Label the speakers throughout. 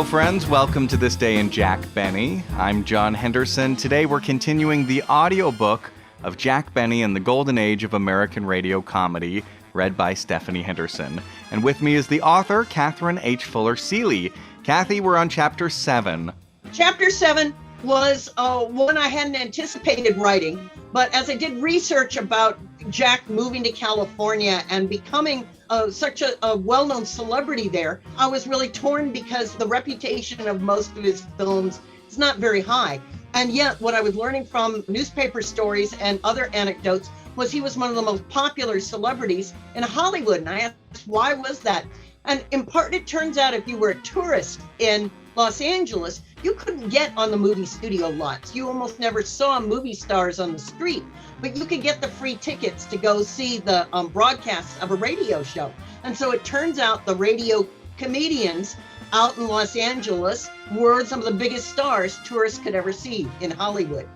Speaker 1: friends. Welcome to This Day in Jack Benny. I'm John Henderson. Today we're continuing the audiobook of Jack Benny and the Golden Age of American Radio Comedy, read by Stephanie Henderson. And with me is the author, Kathryn H. Fuller-Seeley. Kathy, we're on Chapter 7.
Speaker 2: Chapter 7 was one I hadn't anticipated writing, but as I did research about Jack moving to California and becoming such a well-known celebrity there, I was really torn because the reputation of most of his films is not very high. And yet what I was learning from newspaper stories and other anecdotes was he was one of the most popular celebrities in Hollywood. And I asked, why was that? And in part, it turns out if you were a tourist in Los Angeles, you couldn't get on the movie studio lots. You almost never saw movie stars on the street, but you could get the free tickets to go see the broadcasts of a radio show. And so it turns out the radio comedians out in Los Angeles were some of the biggest stars tourists could ever see in Hollywood.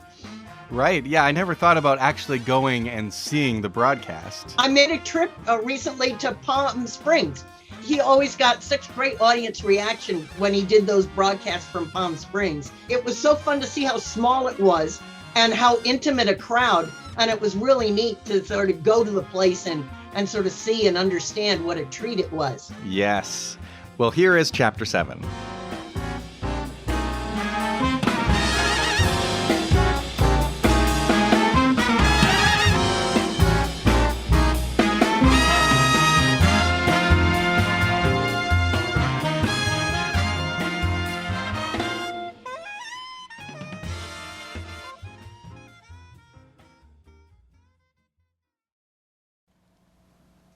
Speaker 1: Right, yeah, I never thought about actually going and seeing the broadcast.
Speaker 2: I made a trip recently to Palm Springs. He always got such great audience reaction when he did those broadcasts from Palm Springs. It was so fun to see how small it was and how intimate a crowd. And it was really neat to sort of go to the place and sort of see and understand what a treat it was.
Speaker 1: Yes. Well, here is Chapter 7.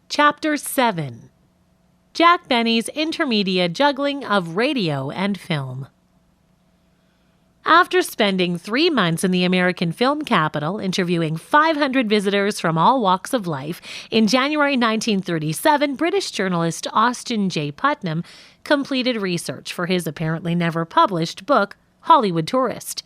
Speaker 3: Chapter 7. Jack Benny's Intermedia Juggling of Radio and Film. After spending 3 months in the American film capital, interviewing 500 visitors from all walks of life, in January 1937, British journalist Austin J. Putnam completed research for his apparently never published book, Hollywood Tourist.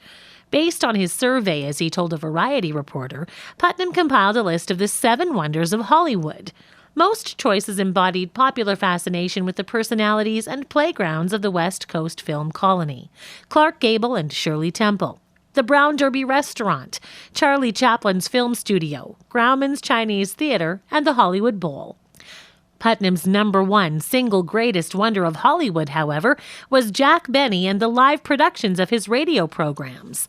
Speaker 3: Based on his survey, as he told a Variety reporter, Putnam compiled a list of the 7 wonders of Hollywood. Most choices embodied popular fascination with the personalities and playgrounds of the West Coast film colony: Clark Gable and Shirley Temple, the Brown Derby Restaurant, Charlie Chaplin's film studio, Grauman's Chinese Theater, and the Hollywood Bowl. Putnam's number 1 single greatest wonder of Hollywood, however, was Jack Benny and the live productions of his radio programs.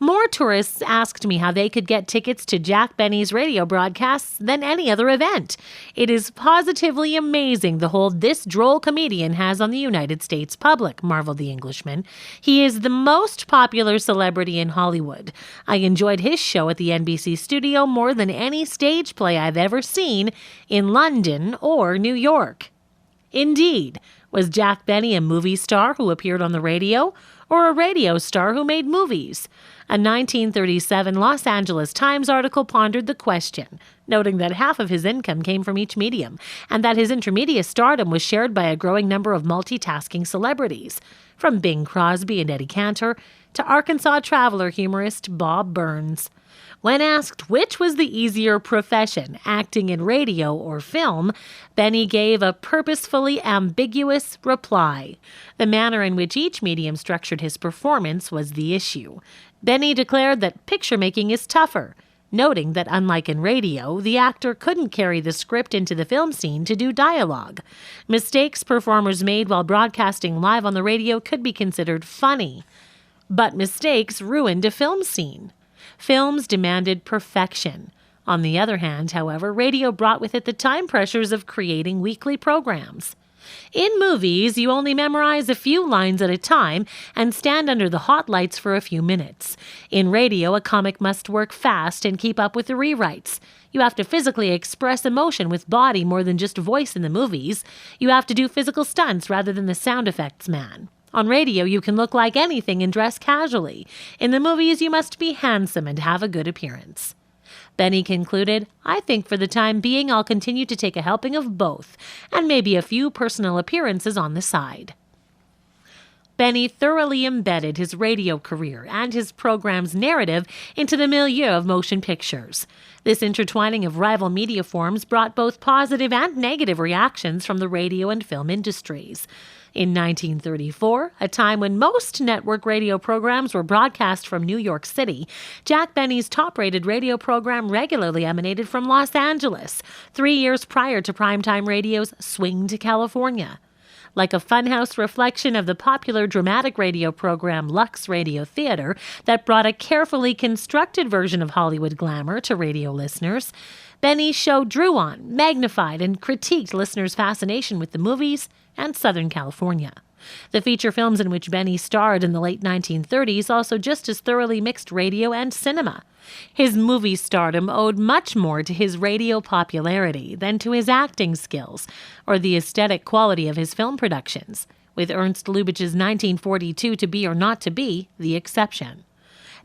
Speaker 3: More tourists asked me how they could get tickets to Jack Benny's radio broadcasts than any other event. It is positively amazing the hold this droll comedian has on the United States public, marveled the Englishman. He is the most popular celebrity in Hollywood. I enjoyed his show at the NBC studio more than any stage play I've ever seen in London or New York. Indeed, was Jack Benny a movie star who appeared on the radio, or a radio star who made movies? A 1937 Los Angeles Times article pondered the question, noting that half of his income came from each medium, and that his intermediate stardom was shared by a growing number of multitasking celebrities, from Bing Crosby and Eddie Cantor to Arkansas traveler humorist Bob Burns. When asked which was the easier profession, acting in radio or film, Benny gave a purposefully ambiguous reply. The manner in which each medium structured his performance was the issue. Benny declared that picture-making is tougher, noting that unlike in radio, the actor couldn't carry the script into the film scene to do dialogue. Mistakes performers made while broadcasting live on the radio could be considered funny, but mistakes ruined a film scene. Films demanded perfection. On the other hand, however, radio brought with it the time pressures of creating weekly programs. In movies, you only memorize a few lines at a time and stand under the hot lights for a few minutes. In radio, a comic must work fast and keep up with the rewrites. You have to physically express emotion with body more than just voice in the movies. You have to do physical stunts rather than the sound effects man. On radio, you can look like anything and dress casually. In the movies, you must be handsome and have a good appearance. Benny concluded, I think for the time being I'll continue to take a helping of both, and maybe a few personal appearances on the side. Benny thoroughly embedded his radio career and his program's narrative into the milieu of motion pictures. This intertwining of rival media forms brought both positive and negative reactions from the radio and film industries. In 1934, a time when most network radio programs were broadcast from New York City, Jack Benny's top-rated radio program regularly emanated from Los Angeles, 3 years prior to primetime radio's swing to California. Like a funhouse reflection of the popular dramatic radio program Lux Radio Theater that brought a carefully constructed version of Hollywood glamour to radio listeners, Benny's show drew on, magnified, and critiqued listeners' fascination with the movies and Southern California. The feature films in which Benny starred in the late 1930s also just as thoroughly mixed radio and cinema. His movie stardom owed much more to his radio popularity than to his acting skills or the aesthetic quality of his film productions, with Ernst Lubitsch's 1942 To Be or Not to Be the exception.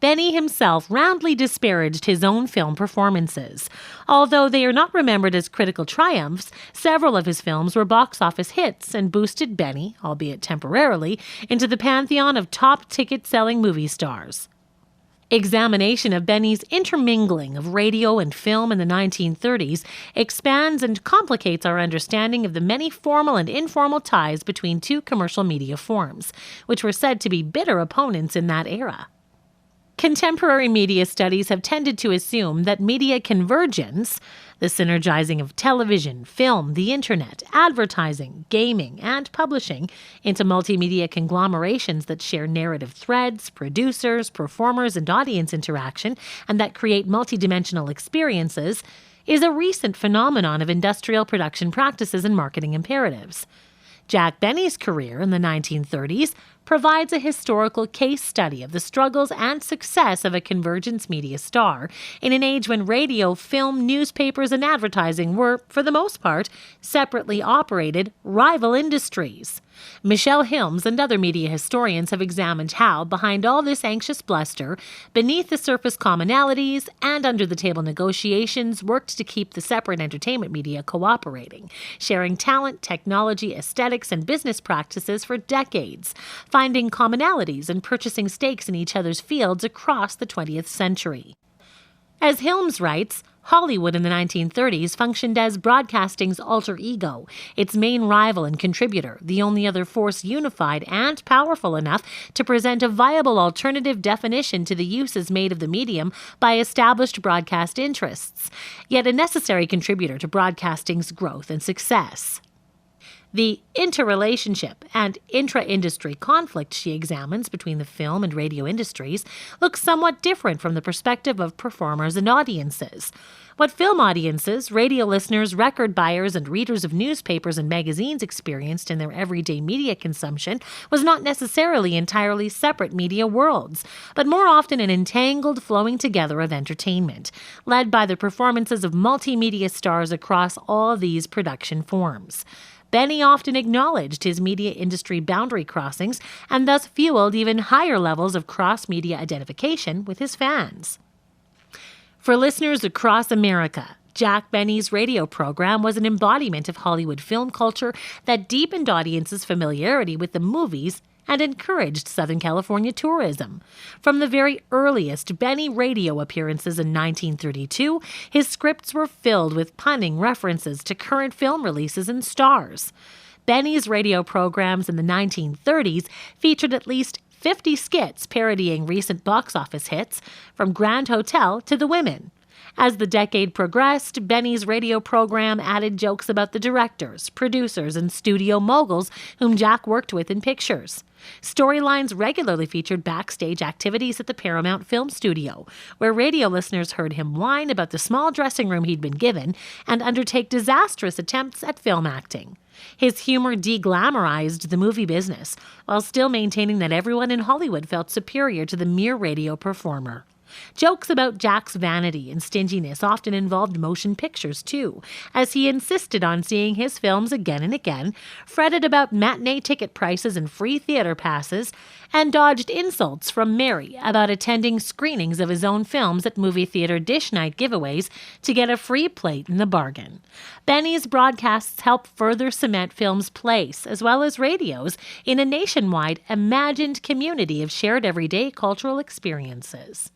Speaker 3: Benny himself roundly disparaged his own film performances. Although they are not remembered as critical triumphs, several of his films were box office hits and boosted Benny, albeit temporarily, into the pantheon of top ticket-selling movie stars. Examination of Benny's intermingling of radio and film in the 1930s expands and complicates our understanding of the many formal and informal ties between two commercial media forms, which were said to be bitter opponents in that era. Contemporary media studies have tended to assume that media convergence, the synergizing of television, film, the internet, advertising, gaming, and publishing into multimedia conglomerations that share narrative threads, producers, performers, and audience interaction, and that create multidimensional experiences, is a recent phenomenon of industrial production practices and marketing imperatives. Jack Benny's career in the 1930s provides a historical case study of the struggles and success of a convergence media star in an age when radio, film, newspapers, and advertising were, for the most part, separately operated rival industries. Michelle Hilms and other media historians have examined how, behind all this anxious bluster, beneath the surface commonalities and under-the-table negotiations worked to keep the separate entertainment media cooperating, sharing talent, technology, aesthetics, and business practices for decades, finding commonalities and purchasing stakes in each other's fields across the 20th century. As Hilms writes, Hollywood in the 1930s functioned as broadcasting's alter ego, its main rival and contributor, the only other force unified and powerful enough to present a viable alternative definition to the uses made of the medium by established broadcast interests, yet a necessary contributor to broadcasting's growth and success. The interrelationship and intra-industry conflict she examines between the film and radio industries looks somewhat different from the perspective of performers and audiences. What film audiences, radio listeners, record buyers, and readers of newspapers and magazines experienced in their everyday media consumption was not necessarily entirely separate media worlds, but more often an entangled flowing together of entertainment, led by the performances of multimedia stars across all these production forms. Benny often acknowledged his media industry boundary crossings and thus fueled even higher levels of cross-media identification with his fans. For listeners across America, Jack Benny's radio program was an embodiment of Hollywood film culture that deepened audiences' familiarity with the movies and encouraged Southern California tourism. From the very earliest Benny radio appearances in 1932, his scripts were filled with punning references to current film releases and stars. Benny's radio programs in the 1930s featured at least 50 skits parodying recent box office hits, from Grand Hotel to The Women. As the decade progressed, Benny's radio program added jokes about the directors, producers, and studio moguls whom Jack worked with in pictures. Storylines regularly featured backstage activities at the Paramount Film Studio, where radio listeners heard him whine about the small dressing room he'd been given and undertake disastrous attempts at film acting. His humor de-glamorized the movie business, while still maintaining that everyone in Hollywood felt superior to the mere radio performer. Jokes about Jack's vanity and stinginess often involved motion pictures, too, as he insisted on seeing his films again and again, fretted about matinee ticket prices and free theater passes, and dodged insults from Mary about attending screenings of his own films at movie theater dish night giveaways to get a free plate in the bargain. Benny's broadcasts help further cement film's place, as well as radio's, in a nationwide, imagined community of shared everyday cultural experiences.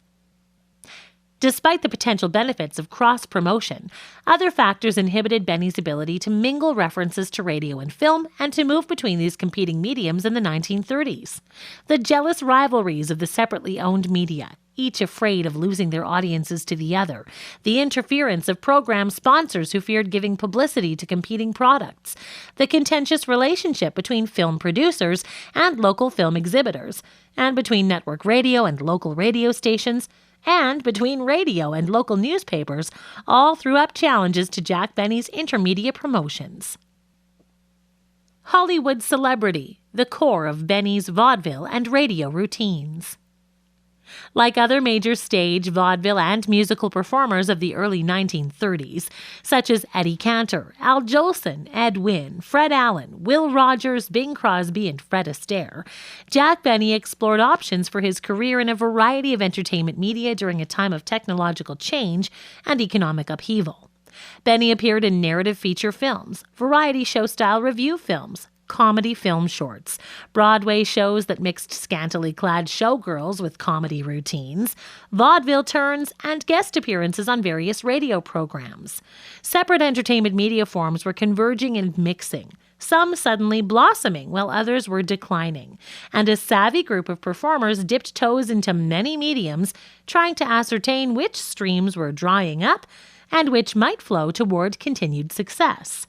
Speaker 3: Despite the potential benefits of cross-promotion, other factors inhibited Benny's ability to mingle references to radio and film and to move between these competing mediums in the 1930s. The jealous rivalries of the separately owned media, each afraid of losing their audiences to the other, the interference of program sponsors who feared giving publicity to competing products, the contentious relationship between film producers and local film exhibitors, and between network radio and local radio stations, and between radio and local newspapers, all threw up challenges to Jack Benny's Intermedia promotions. Hollywood celebrity, the core of Benny's vaudeville and radio routines. Like other major stage, vaudeville, and musical performers of the early 1930s, such as Eddie Cantor, Al Jolson, Ed Wynn, Fred Allen, Will Rogers, Bing Crosby, and Fred Astaire, Jack Benny explored options for his career in a variety of entertainment media during a time of technological change and economic upheaval. Benny appeared in narrative feature films, variety show-style review films, comedy film shorts, Broadway shows that mixed scantily clad showgirls with comedy routines, vaudeville turns, and guest appearances on various radio programs. Separate entertainment media forms were converging and mixing, some suddenly blossoming while others were declining, and a savvy group of performers dipped toes into many mediums, trying to ascertain which streams were drying up and which might flow toward continued success.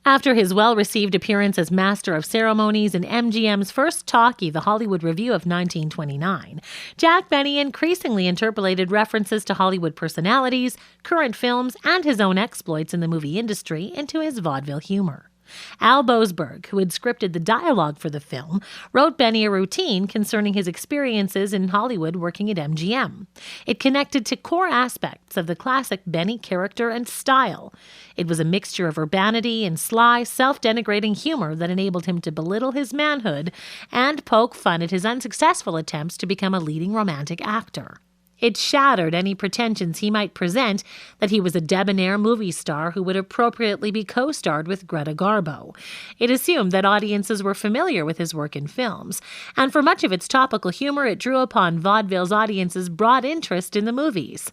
Speaker 3: After his well-received appearance as Master of Ceremonies in MGM's first talkie, The Hollywood Review of 1929, Jack Benny increasingly interpolated references to Hollywood personalities, current films, and his own exploits in the movie industry into his vaudeville humor. Al Boasberg, who had scripted the dialogue for the film, wrote Benny a routine concerning his experiences in Hollywood working at MGM. It connected to core aspects of the classic Benny character and style. It was a mixture of urbanity and sly, self-denigrating humor that enabled him to belittle his manhood and poke fun at his unsuccessful attempts to become a leading romantic actor. It shattered any pretensions he might present that he was a debonair movie star who would appropriately be co-starred with Greta Garbo. It assumed that audiences were familiar with his work in films, and for much of its topical humor it drew upon vaudeville's audience's broad interest in the movies.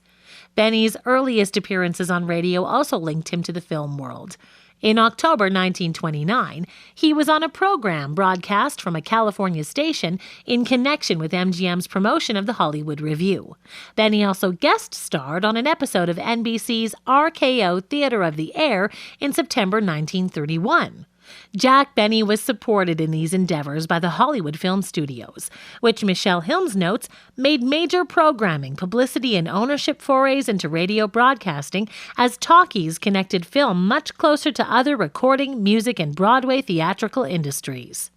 Speaker 3: Benny's earliest appearances on radio also linked him to the film world. In October 1929, he was on a program broadcast from a California station in connection with MGM's promotion of the Hollywood Review. Benny also guest starred on an episode of NBC's RKO Theater of the Air in September 1931. Jack Benny was supported in these endeavors by the Hollywood Film Studios, which Michelle Hilmes notes made major programming, publicity, and ownership forays into radio broadcasting as talkies connected film much closer to other recording, music, and Broadway theatrical industries.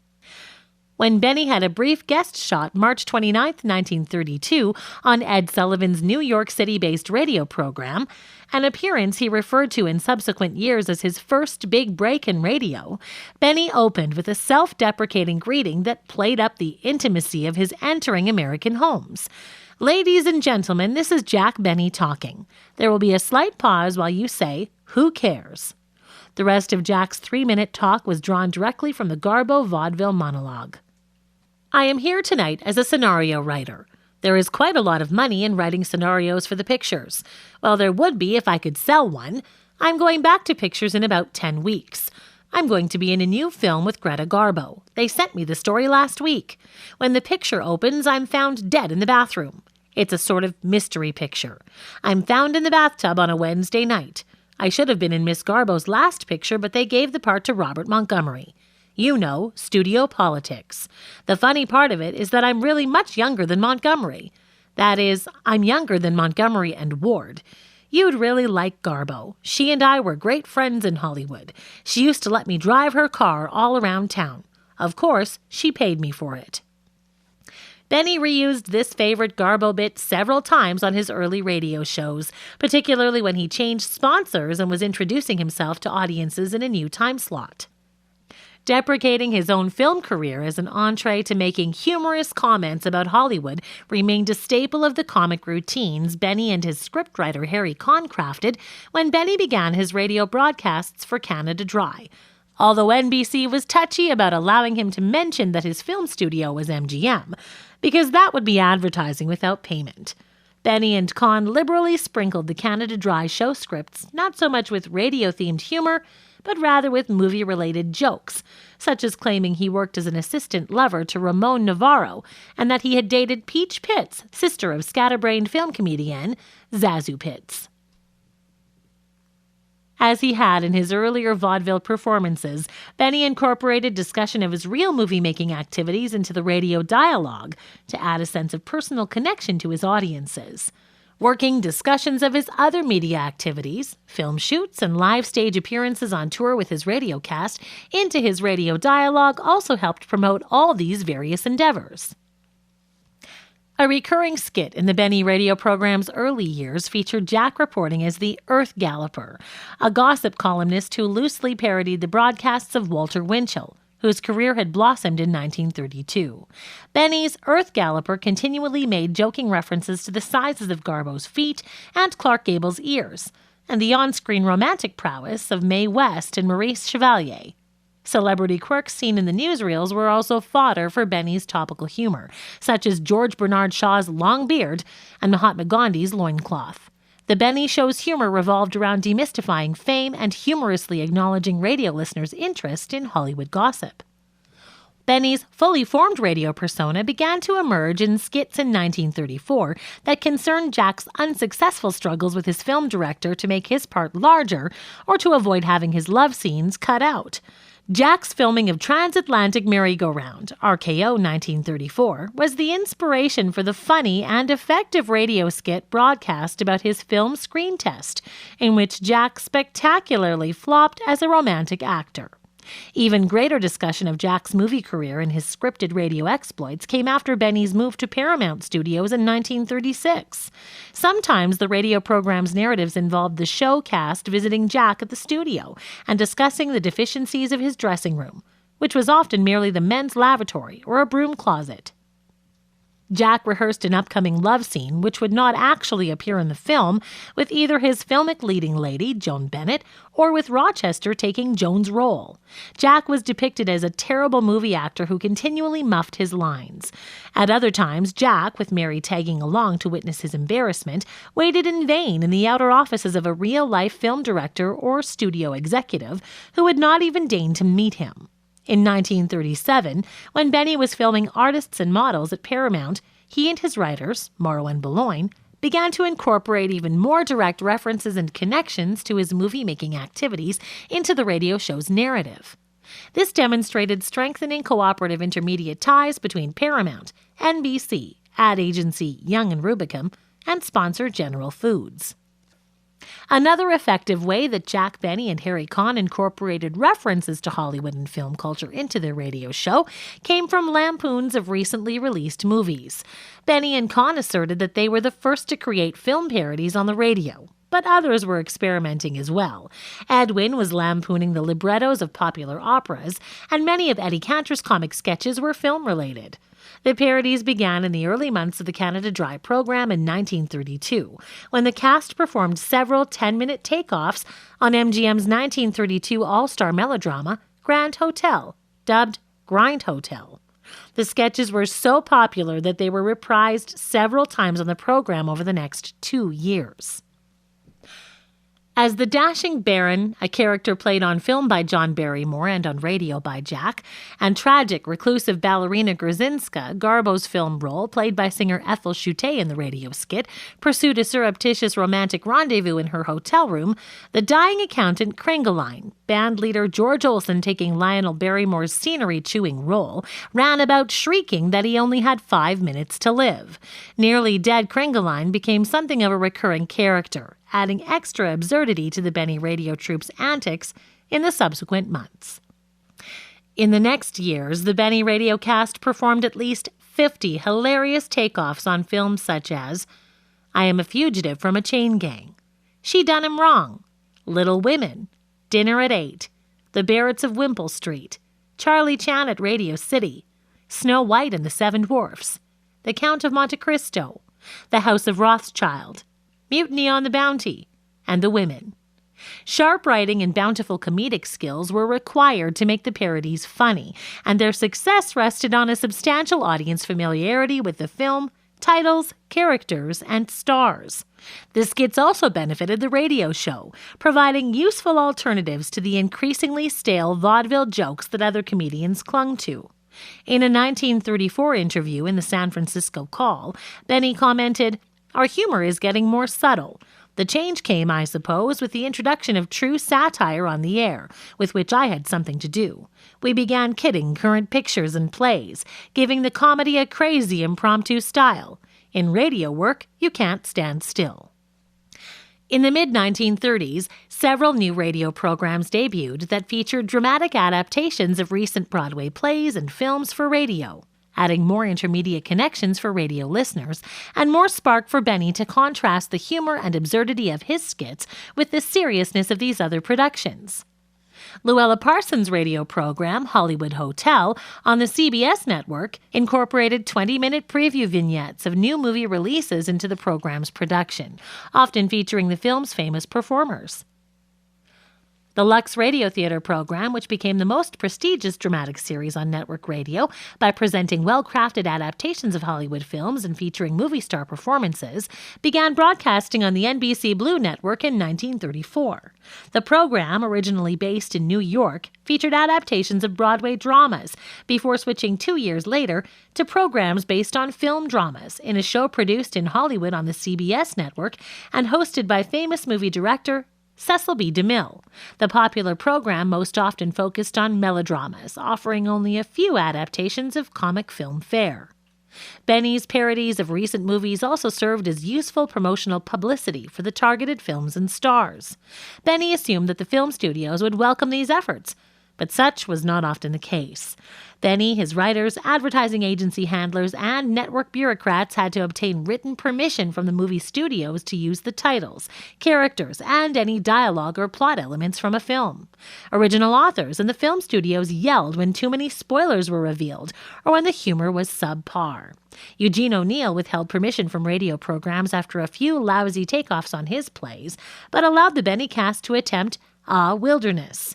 Speaker 3: When Benny had a brief guest shot March 29, 1932, on Ed Sullivan's New York City-based radio program, an appearance he referred to in subsequent years as his first big break in radio, Benny opened with a self-deprecating greeting that played up the intimacy of his entering American homes. "Ladies and gentlemen, this is Jack Benny talking. There will be a slight pause while you say, 'Who cares?'" The rest of Jack's 3-minute talk was drawn directly from the Garbo vaudeville monologue. "I am here tonight as a scenario writer. There is quite a lot of money in writing scenarios for the pictures. Well, there would be if I could sell one. I'm going back to pictures in about 10 weeks. I'm going to be in a new film with Greta Garbo. They sent me the story last week. When the picture opens, I'm found dead in the bathroom. It's a sort of mystery picture. I'm found in the bathtub on a Wednesday night. I should have been in Miss Garbo's last picture, but they gave the part to Robert Montgomery. You know, studio politics. The funny part of it is that I'm really much younger than Montgomery. That is, I'm younger than Montgomery and Ward. You'd really like Garbo. She and I were great friends in Hollywood. She used to let me drive her car all around town. Of course, she paid me for it." Benny reused this favorite Garbo bit several times on his early radio shows, particularly when he changed sponsors and was introducing himself to audiences in a new time slot. Deprecating his own film career as an entree to making humorous comments about Hollywood remained a staple of the comic routines Benny and his scriptwriter Harry Conn crafted when Benny began his radio broadcasts for Canada Dry. Although NBC was touchy about allowing him to mention that his film studio was MGM, because that would be advertising without payment. Benny and Con liberally sprinkled the Canada Dry show scripts not so much with radio-themed humor, but rather with movie-related jokes, such as claiming he worked as an assistant lover to Ramon Navarro and that he had dated Peach Pitts, sister of scatterbrained film comedian Zazu Pitts. As he had in his earlier vaudeville performances, Benny incorporated discussion of his real movie-making activities into the radio dialogue to add a sense of personal connection to his audiences. Working discussions of his other media activities, film shoots, and live stage appearances on tour with his radio cast into his radio dialogue also helped promote all these various endeavors. A recurring skit in the Benny radio program's early years featured Jack reporting as the Earth Galloper, a gossip columnist who loosely parodied the broadcasts of Walter Winchell, whose career had blossomed in 1932. Benny's Earth Galloper continually made joking references to the sizes of Garbo's feet and Clark Gable's ears, and the on-screen romantic prowess of Mae West and Maurice Chevalier. Celebrity quirks seen in the newsreels were also fodder for Benny's topical humor, such as George Bernard Shaw's long beard and Mahatma Gandhi's loincloth. The Benny Show's humor revolved around demystifying fame and humorously acknowledging radio listeners' interest in Hollywood gossip. Benny's fully formed radio persona began to emerge in skits in 1934 that concerned Jack's unsuccessful struggles with his film director to make his part larger or to avoid having his love scenes cut out. Jack's filming of Transatlantic Merry-Go-Round, RKO 1934, was the inspiration for the funny and effective radio skit broadcast about his film screen test, in which Jack spectacularly flopped as a romantic actor. Even greater discussion of Jack's movie career and his scripted radio exploits came after Benny's move to Paramount Studios in 1936. Sometimes the radio program's narratives involved the show cast visiting Jack at the studio and discussing the deficiencies of his dressing room, which was often merely the men's lavatory or a broom closet. Jack rehearsed an upcoming love scene, which would not actually appear in the film, with either his filmic leading lady, Joan Bennett, or with Rochester taking Joan's role. Jack was depicted as a terrible movie actor who continually muffed his lines. At other times, Jack, with Mary tagging along to witness his embarrassment, waited in vain in the outer offices of a real-life film director or studio executive who would not even deign to meet him. In 1937, when Benny was filming Artists and Models at Paramount, he and his writers, Morrow and Boulogne, began to incorporate even more direct references and connections to his movie-making activities into the radio show's narrative. This demonstrated strengthening cooperative intermediate ties between Paramount, NBC, ad agency Young and Rubicam, and sponsor General Foods. Another effective way that Jack Benny and Harry Conn incorporated references to Hollywood and film culture into their radio show came from lampoons of recently released movies. Benny and Conn asserted that they were the first to create film parodies on the radio, but others were experimenting as well. Edwin was lampooning the librettos of popular operas, and many of Eddie Cantor's comic sketches were film-related. The parodies began in the early months of the Canada Dry program in 1932, when the cast performed several 10-minute takeoffs on MGM's 1932 all-star melodrama, Grand Hotel, dubbed Grind Hotel. The sketches were so popular that they were reprised several times on the program over the next 2 years. As the dashing Baron, a character played on film by John Barrymore and on radio by Jack, and tragic, reclusive ballerina Grzinska, Garbo's film role, played by singer Ethel Chute in the radio skit, pursued a surreptitious romantic rendezvous in her hotel room, the dying accountant Kringeline, band leader George Olsen taking Lionel Barrymore's scenery-chewing role, ran about shrieking that he only had 5 minutes to live. Nearly dead Kringeline became something of a recurring character, adding extra absurdity to the Benny radio troupe's antics in the subsequent months. In the next years, the Benny radio cast performed at least 50 hilarious takeoffs on films such as I Am a Fugitive from a Chain Gang, She Done Him Wrong, Little Women, Dinner at 8, The Barretts of Wimpole Street, Charlie Chan at Radio City, Snow White and the Seven Dwarfs, The Count of Monte Cristo, The House of Rothschild, Mutiny on the Bounty, and The Women. Sharp writing and bountiful comedic skills were required to make the parodies funny, and their success rested on a substantial audience familiarity with the film, titles, characters, and stars. The skits also benefited the radio show, providing useful alternatives to the increasingly stale vaudeville jokes that other comedians clung to. In a 1934 interview in the San Francisco Call, Benny commented, "Our humor is getting more subtle. The change came, I suppose, with the introduction of true satire on the air, with which I had something to do. We began kidding current pictures and plays, giving the comedy a crazy impromptu style. In radio work, you can't stand still." In the mid-1930s, several new radio programs debuted that featured dramatic adaptations of recent Broadway plays and films for radio, adding more intermediate connections for radio listeners and more spark for Benny to contrast the humor and absurdity of his skits with the seriousness of these other productions. Luella Parsons' radio program, Hollywood Hotel, on the CBS network, incorporated 20-minute preview vignettes of new movie releases into the program's production, often featuring the film's famous performers. The Lux Radio Theater program, which became the most prestigious dramatic series on network radio by presenting well-crafted adaptations of Hollywood films and featuring movie star performances, began broadcasting on the NBC Blue Network in 1934. The program, originally based in New York, featured adaptations of Broadway dramas, before switching 2 years later to programs based on film dramas in a show produced in Hollywood on the CBS network and hosted by famous movie director Cecil B. DeMille. The popular program most often focused on melodramas, offering only a few adaptations of comic film fare. Benny's parodies of recent movies also served as useful promotional publicity for the targeted films and stars. Benny assumed that the film studios would welcome these efforts, but such was not often the case. Benny, his writers, advertising agency handlers, and network bureaucrats had to obtain written permission from the movie studios to use the titles, characters, and any dialogue or plot elements from a film. Original authors and the film studios yelled when too many spoilers were revealed or when the humor was subpar. Eugene O'Neill withheld permission from radio programs after a few lousy takeoffs on his plays, but allowed the Benny cast to attempt A Wilderness.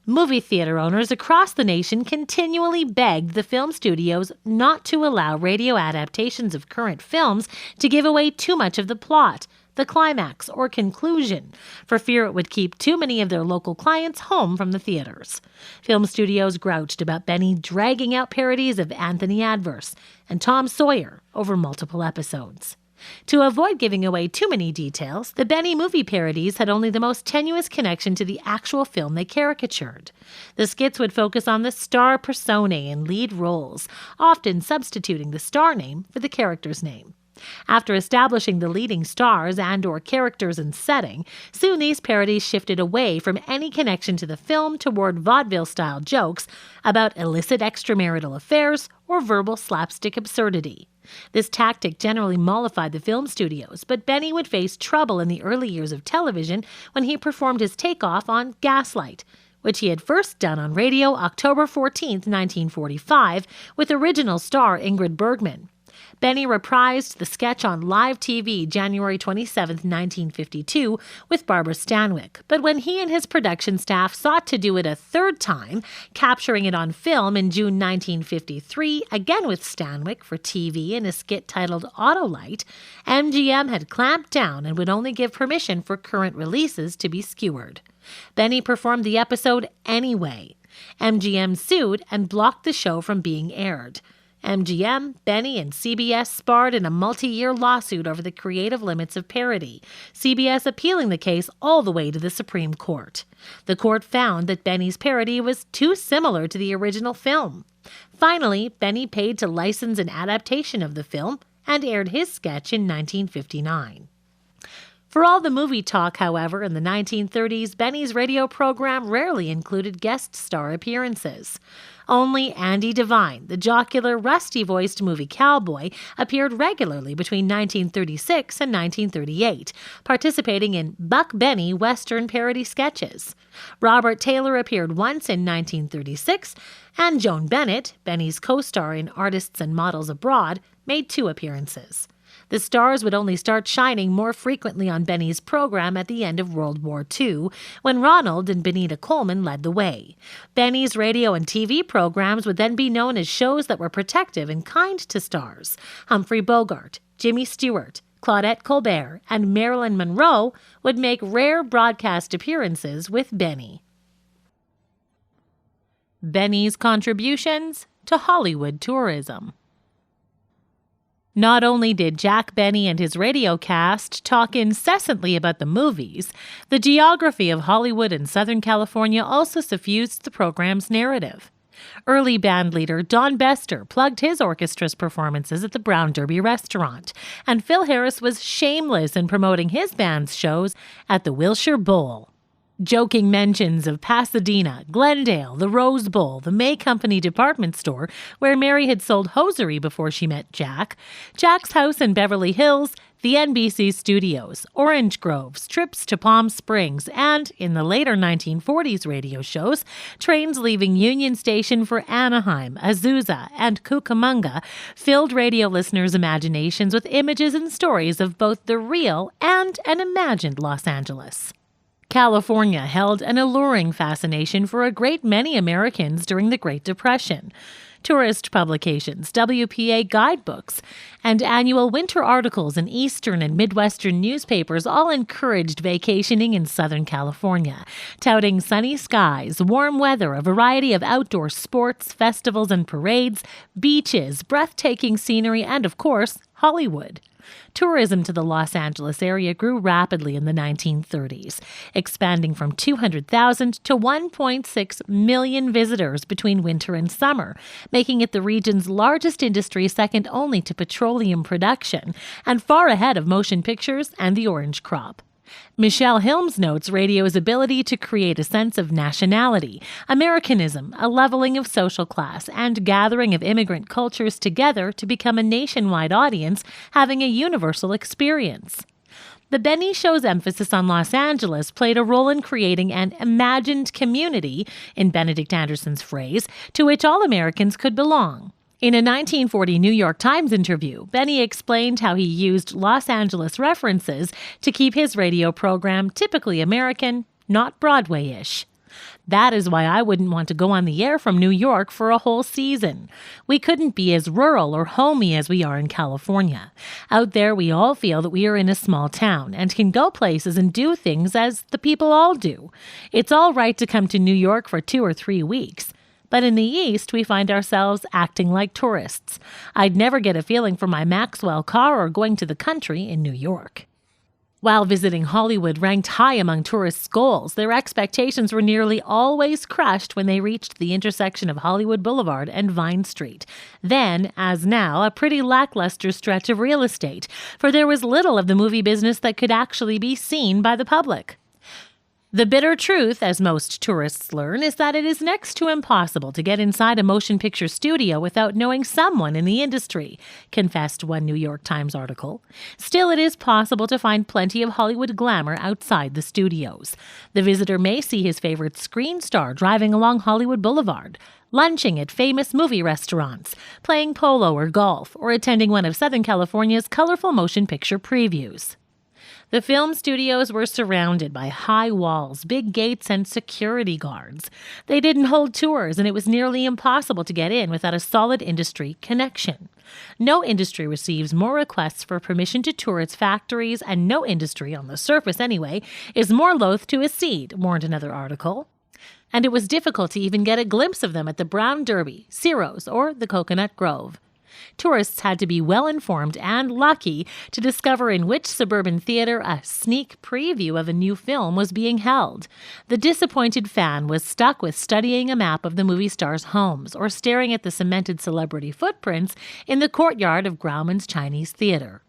Speaker 3: Movie theater owners across the nation continually begged the film studios not to allow radio adaptations of current films to give away too much of the plot, the climax, or conclusion, for fear it would keep too many of their local clients home from the theaters. Film studios grouched about Benny dragging out parodies of Anthony Adverse and Tom Sawyer over multiple episodes. To avoid giving away too many details, the Benny movie parodies had only the most tenuous connection to the actual film they caricatured. The skits would focus on the star personae in lead roles, often substituting the star name for the character's name. After establishing the leading stars and/or characters and setting, soon these parodies shifted away from any connection to the film toward vaudeville-style jokes about illicit extramarital affairs or verbal slapstick absurdity. This tactic generally mollified the film studios, but Benny would face trouble in the early years of television when he performed his takeoff on Gaslight, which he had first done on radio October 14, 1945, with original star Ingrid Bergman. Benny reprised the sketch on live TV January 27, 1952, with Barbara Stanwyck. But when he and his production staff sought to do it a third time, capturing it on film in June 1953, again with Stanwyck for TV in a skit titled Autolite, MGM had clamped down and would only give permission for current releases to be skewered. Benny performed the episode anyway. MGM sued and blocked the show from being aired. MGM, Benny, and CBS sparred in a multi-year lawsuit over the creative limits of parody, CBS appealing the case all the way to the Supreme Court. The court found that Benny's parody was too similar to the original film. Finally, Benny paid to license an adaptation of the film and aired his sketch in 1959. For all the movie talk, however, in the 1930s, Benny's radio program rarely included guest star appearances. Only Andy Devine, the jocular, rusty-voiced movie cowboy, appeared regularly between 1936 and 1938, participating in Buck Benny Western parody sketches. Robert Taylor appeared once in 1936, and Joan Bennett, Benny's co-star in Artists and Models Abroad, made 2 appearances. The stars would only start shining more frequently on Benny's program at the end of World War II, when Ronald and Benita Coleman led the way. Benny's radio and TV programs would then be known as shows that were protective and kind to stars. Humphrey Bogart, Jimmy Stewart, Claudette Colbert, and Marilyn Monroe would make rare broadcast appearances with Benny. Benny's contributions to Hollywood tourism. Not only did Jack Benny and his radio cast talk incessantly about the movies, the geography of Hollywood and Southern California also suffused the program's narrative. Early band leader Don Bester plugged his orchestra's performances at the Brown Derby restaurant, and Phil Harris was shameless in promoting his band's shows at the Wilshire Bowl. Joking mentions of Pasadena, Glendale, the Rose Bowl, the May Company department store, where Mary had sold hosiery before she met Jack, Jack's house in Beverly Hills, the NBC studios, Orange Groves, trips to Palm Springs, and, in the later 1940s radio shows, trains leaving Union Station for Anaheim, Azusa, and Cucamonga filled radio listeners' imaginations with images and stories of both the real and an imagined Los Angeles. California held an alluring fascination for a great many Americans during the Great Depression. Tourist publications, WPA guidebooks, and annual winter articles in Eastern and Midwestern newspapers all encouraged vacationing in Southern California, touting sunny skies, warm weather, a variety of outdoor sports, festivals and parades, beaches, breathtaking scenery, and, of course, Hollywood. Tourism to the Los Angeles area grew rapidly in the 1930s, expanding from 200,000 to 1.6 million visitors between winter and summer, making it the region's largest industry, second only to petroleum production, and far ahead of motion pictures and the orange crop. Michelle Hilmes notes radio's ability to create a sense of nationality, Americanism, a leveling of social class, and gathering of immigrant cultures together to become a nationwide audience having a universal experience. The Benny Show's emphasis on Los Angeles played a role in creating an imagined community, in Benedict Anderson's phrase, to which all Americans could belong. In a 1940 New York Times interview, Benny explained how he used Los Angeles references to keep his radio program typically American, not Broadway-ish. That is why I wouldn't want to go on the air from New York for a whole season. We couldn't be as rural or homey as we are in California. Out there, we all feel that we are in a small town and can go places and do things as the people all do. It's all right to come to New York for 2 or 3 weeks. But in the East, we find ourselves acting like tourists. I'd never get a feeling for my Maxwell car or going to the country in New York. While visiting Hollywood ranked high among tourists' goals, their expectations were nearly always crushed when they reached the intersection of Hollywood Boulevard and Vine Street. Then, as now, a pretty lackluster stretch of real estate, for there was little of the movie business that could actually be seen by the public. The bitter truth, as most tourists learn, is that it is next to impossible to get inside a motion picture studio without knowing someone in the industry, confessed one New York Times article. Still, it is possible to find plenty of Hollywood glamour outside the studios. The visitor may see his favorite screen star driving along Hollywood Boulevard, lunching at famous movie restaurants, playing polo or golf, or attending one of Southern California's colorful motion picture previews. The film studios were surrounded by high walls, big gates, and security guards. They didn't hold tours, and it was nearly impossible to get in without a solid industry connection. No industry receives more requests for permission to tour its factories, and no industry, on the surface anyway, is more loath to accede, warned another article. And it was difficult to even get a glimpse of them at the Brown Derby, Ciro's, or the Coconut Grove. Tourists had to be well-informed and lucky to discover in which suburban theater a sneak preview of a new film was being held. The disappointed fan was stuck with studying a map of the movie stars' homes or staring at the cemented celebrity footprints in the courtyard of Grauman's Chinese Theater.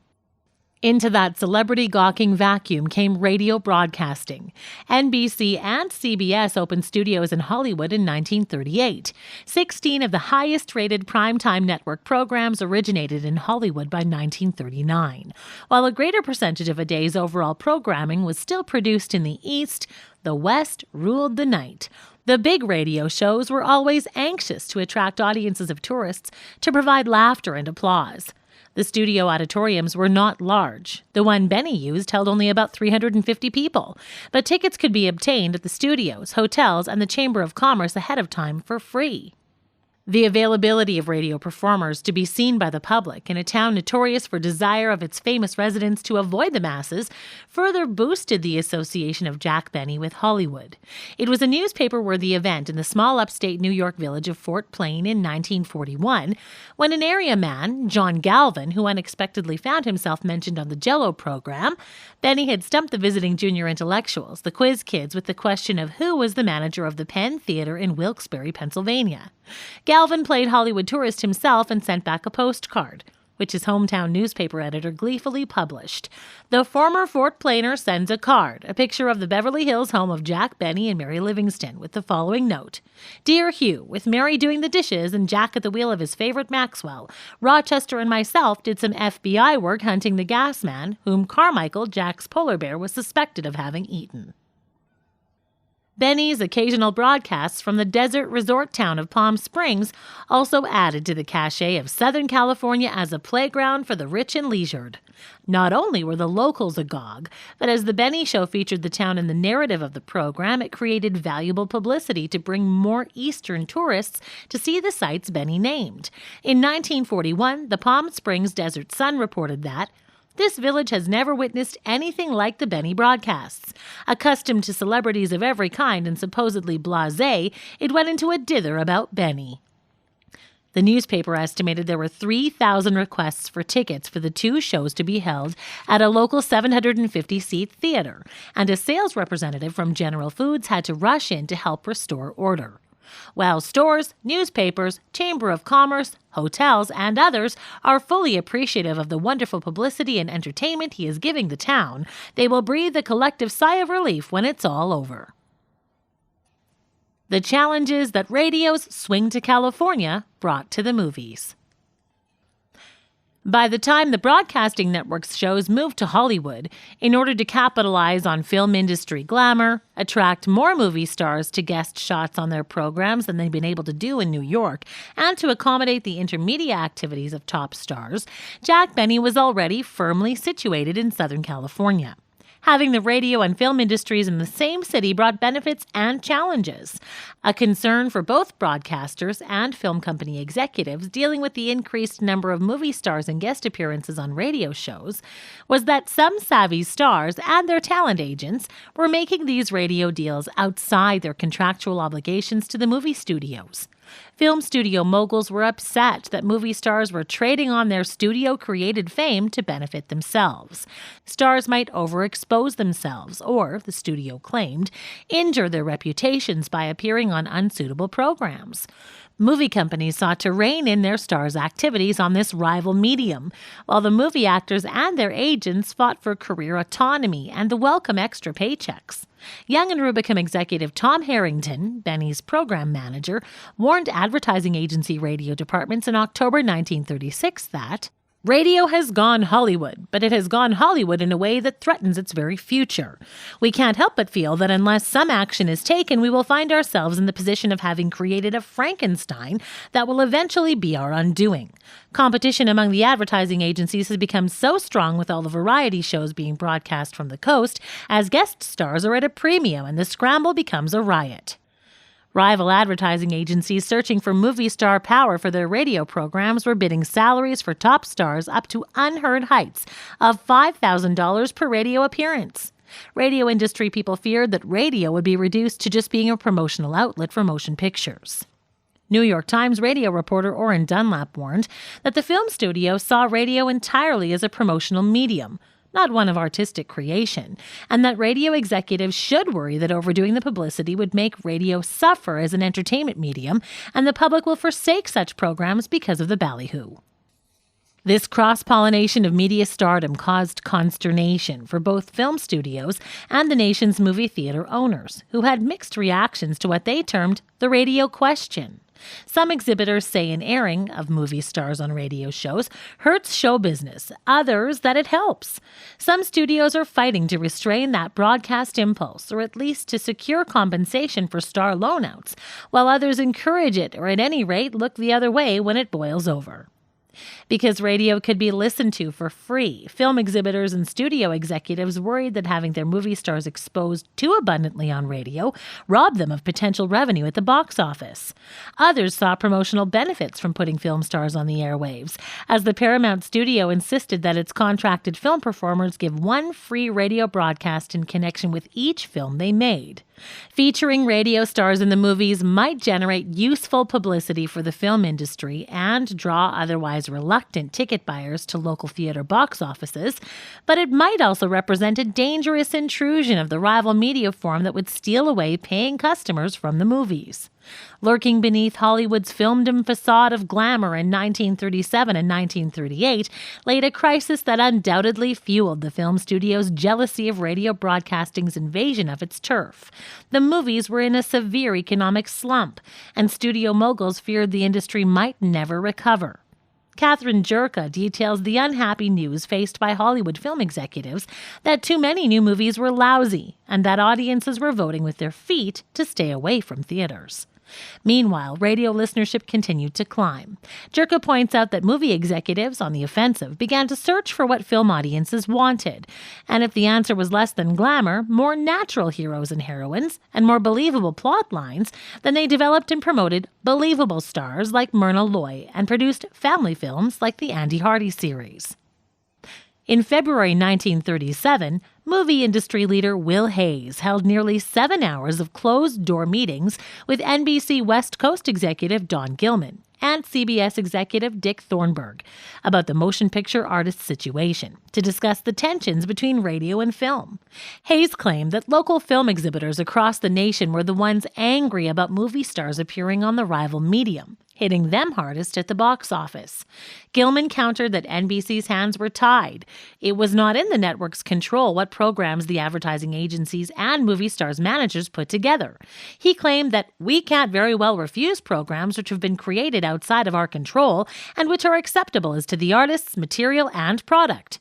Speaker 3: Into that celebrity gawking vacuum came radio broadcasting. NBC and CBS opened studios in Hollywood in 1938. 16 of the highest-rated primetime network programs originated in Hollywood by 1939. While a greater percentage of a day's overall programming was still produced in the East, the West ruled the night. The big radio shows were always anxious to attract audiences of tourists to provide laughter and applause. The studio auditoriums were not large. The one Benny used held only about 350 people, but tickets could be obtained at the studios, hotels, and the Chamber of Commerce ahead of time for free. The availability of radio performers to be seen by the public in a town notorious for desire of its famous residents to avoid the masses further boosted the association of Jack Benny with Hollywood. It was a newspaper-worthy event in the small upstate New York village of Fort Plain in 1941 when an area man, John Galvin, who unexpectedly found himself mentioned on the Jell-O program, Benny had stumped the visiting junior intellectuals, the quiz kids, with the question of who was the manager of the Penn Theater in Wilkes-Barre, Pennsylvania. Galvin played Hollywood tourist himself and sent back a postcard, which his hometown newspaper editor gleefully published. The former Fort Plainer sends a card, a picture of the Beverly Hills home of Jack Benny and Mary Livingston, with the following note. Dear Hugh, with Mary doing the dishes and Jack at the wheel of his favorite Maxwell, Rochester and myself did some FBI work hunting the gas man, whom Carmichael, Jack's polar bear, was suspected of having eaten. Benny's occasional broadcasts from the desert resort town of Palm Springs also added to the cachet of Southern California as a playground for the rich and leisured. Not only were the locals agog, but as the Benny Show featured the town in the narrative of the program, it created valuable publicity to bring more Eastern tourists to see the sites Benny named. In 1941, the Palm Springs Desert Sun reported that this village has never witnessed anything like the Benny broadcasts. Accustomed to celebrities of every kind and supposedly blasé, it went into a dither about Benny. The newspaper estimated there were 3,000 requests for tickets for the two shows to be held at a local 750-seat theater, and a sales representative from General Foods had to rush in to help restore order. While stores, newspapers, Chamber of Commerce, hotels, and others are fully appreciative of the wonderful publicity and entertainment he is giving the town, they will breathe a collective sigh of relief when it's all over. The challenges that radio's Swing to California brought to the movies. By the time the broadcasting network's shows moved to Hollywood, in order to capitalize on film industry glamour, attract more movie stars to guest shots on their programs than they'd been able to do in New York, and to accommodate the Intermedia activities of top stars, Jack Benny was already firmly situated in Southern California. Having the radio and film industries in the same city brought benefits and challenges. A concern for both broadcasters and film company executives dealing with the increased number of movie stars and guest appearances on radio shows was that some savvy stars and their talent agents were making these radio deals outside their contractual obligations to the movie studios. Film studio moguls were upset that movie stars were trading on their studio-created fame to benefit themselves. Stars might overexpose themselves or, the studio claimed, injure their reputations by appearing on unsuitable programs. Movie companies sought to rein in their stars' activities on this rival medium, while the movie actors and their agents fought for career autonomy and the welcome extra paychecks. Young and Rubicam executive Tom Harrington, Benny's program manager, warned advertising agency radio departments in October 1936 that radio has gone Hollywood, but it has gone Hollywood in a way that threatens its very future. We can't help but feel that unless some action is taken, we will find ourselves in the position of having created a Frankenstein that will eventually be our undoing. Competition among the advertising agencies has become so strong with all the variety shows being broadcast from the coast, as guest stars are at a premium and the scramble becomes a riot. Rival advertising agencies searching for movie star power for their radio programs were bidding salaries for top stars up to unheard heights of $5,000 per radio appearance. Radio industry people feared that radio would be reduced to just being a promotional outlet for motion pictures. New York Times radio reporter Orrin Dunlap warned that the film studio saw radio entirely as a promotional medium, not one of artistic creation, and that radio executives should worry that overdoing the publicity would make radio suffer as an entertainment medium, and the public will forsake such programs because of the ballyhoo. This cross-pollination of media stardom caused consternation for both film studios and the nation's movie theater owners, who had mixed reactions to what they termed the radio question. Some exhibitors say an airing of movie stars on radio shows hurts show business, others that it helps. Some studios are fighting to restrain that broadcast impulse, or at least to secure compensation for star loanouts, while others encourage it or at any rate look the other way when it boils over. Because radio could be listened to for free, film exhibitors and studio executives worried that having their movie stars exposed too abundantly on radio robbed them of potential revenue at the box office. Others saw promotional benefits from putting film stars on the airwaves, as the Paramount studio insisted that its contracted film performers give one free radio broadcast in connection with each film they made. Featuring radio stars in the movies might generate useful publicity for the film industry and draw otherwise reluctant ticket buyers to local theater box offices, but it might also represent a dangerous intrusion of the rival media form that would steal away paying customers from the movies. Lurking beneath Hollywood's filmdom facade of glamour in 1937 and 1938 laid a crisis that undoubtedly fueled the film studio's jealousy of radio broadcasting's invasion of its turf. The movies were in a severe economic slump, and studio moguls feared the industry might never recover. Kathryn H details the unhappy news faced by Hollywood film executives that too many new movies were lousy and that audiences were voting with their feet to stay away from theaters. Meanwhile, radio listenership continued to climb. H points out that movie executives, on the offensive, began to search for what film audiences wanted. And if the answer was less than glamour, more natural heroes and heroines, and more believable plot lines, then they developed and promoted believable stars like Myrna Loy and produced family films like the Andy Hardy series. In February 1937, movie industry leader Will Hays held nearly 7 hours of closed-door meetings with NBC West Coast executive Don Gilman and CBS executive Dick Thornburg about the motion picture artist's situation to discuss the tensions between radio and film. Hays claimed that local film exhibitors across the nation were the ones angry about movie stars appearing on the rival medium, hitting them hardest at the box office. Gilman countered that NBC's hands were tied. It was not in the network's control what programs the advertising agencies and movie stars' managers put together. He claimed that we can't very well refuse programs which have been created outside of our control and which are acceptable as to the artist's material and product.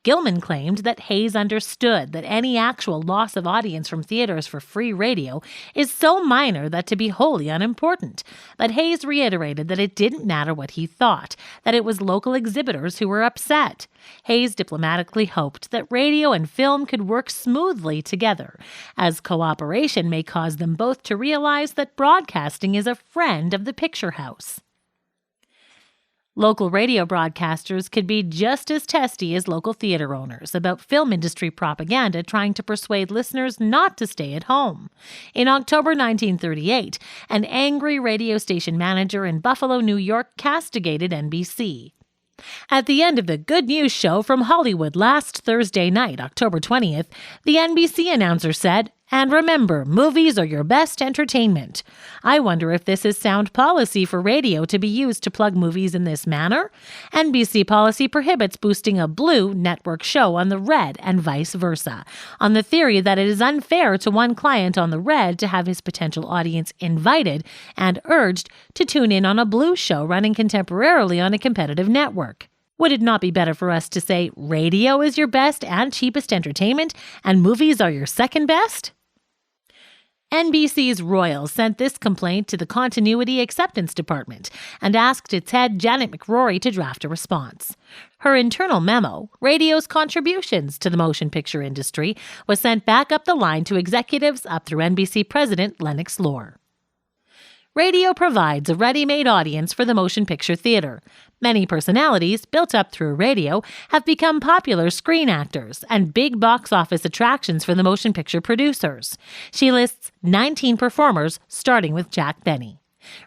Speaker 3: Gilman claimed that Hays understood that any actual loss of audience from theaters for free radio is so minor that to be wholly unimportant. But Hays reiterated that it didn't matter what he thought, that it was local exhibitors who were upset. Hays diplomatically hoped that radio and film could work smoothly together, as cooperation may cause them both to realize that broadcasting is a friend of the picture house. Local radio broadcasters could be just as testy as local theater owners about film industry propaganda trying to persuade listeners not to stay at home. In October 1938, an angry radio station manager in Buffalo, New York, castigated NBC. At the end of the Good News show from Hollywood last Thursday night, October 20th, the NBC announcer said, "And remember, movies are your best entertainment." I wonder if this is sound policy for radio to be used to plug movies in this manner? NBC policy prohibits boosting a blue network show on the red and vice versa, on the theory that it is unfair to one client on the red to have his potential audience invited and urged to tune in on a blue show running contemporarily on a competitive network. Would it not be better for us to say radio is your best and cheapest entertainment and movies are your second best? NBC's Royals sent this complaint to the Continuity Acceptance Department and asked its head, Janet McRory, to draft a response. Her internal memo, Radio's Contributions to the Motion Picture Industry, was sent back up the line to executives up through NBC President Lennox Lore. Radio provides a ready-made audience for the motion picture theater. Many personalities, built up through radio, have become popular screen actors and big box office attractions for the motion picture producers. She lists 19 performers, starting with Jack Benny.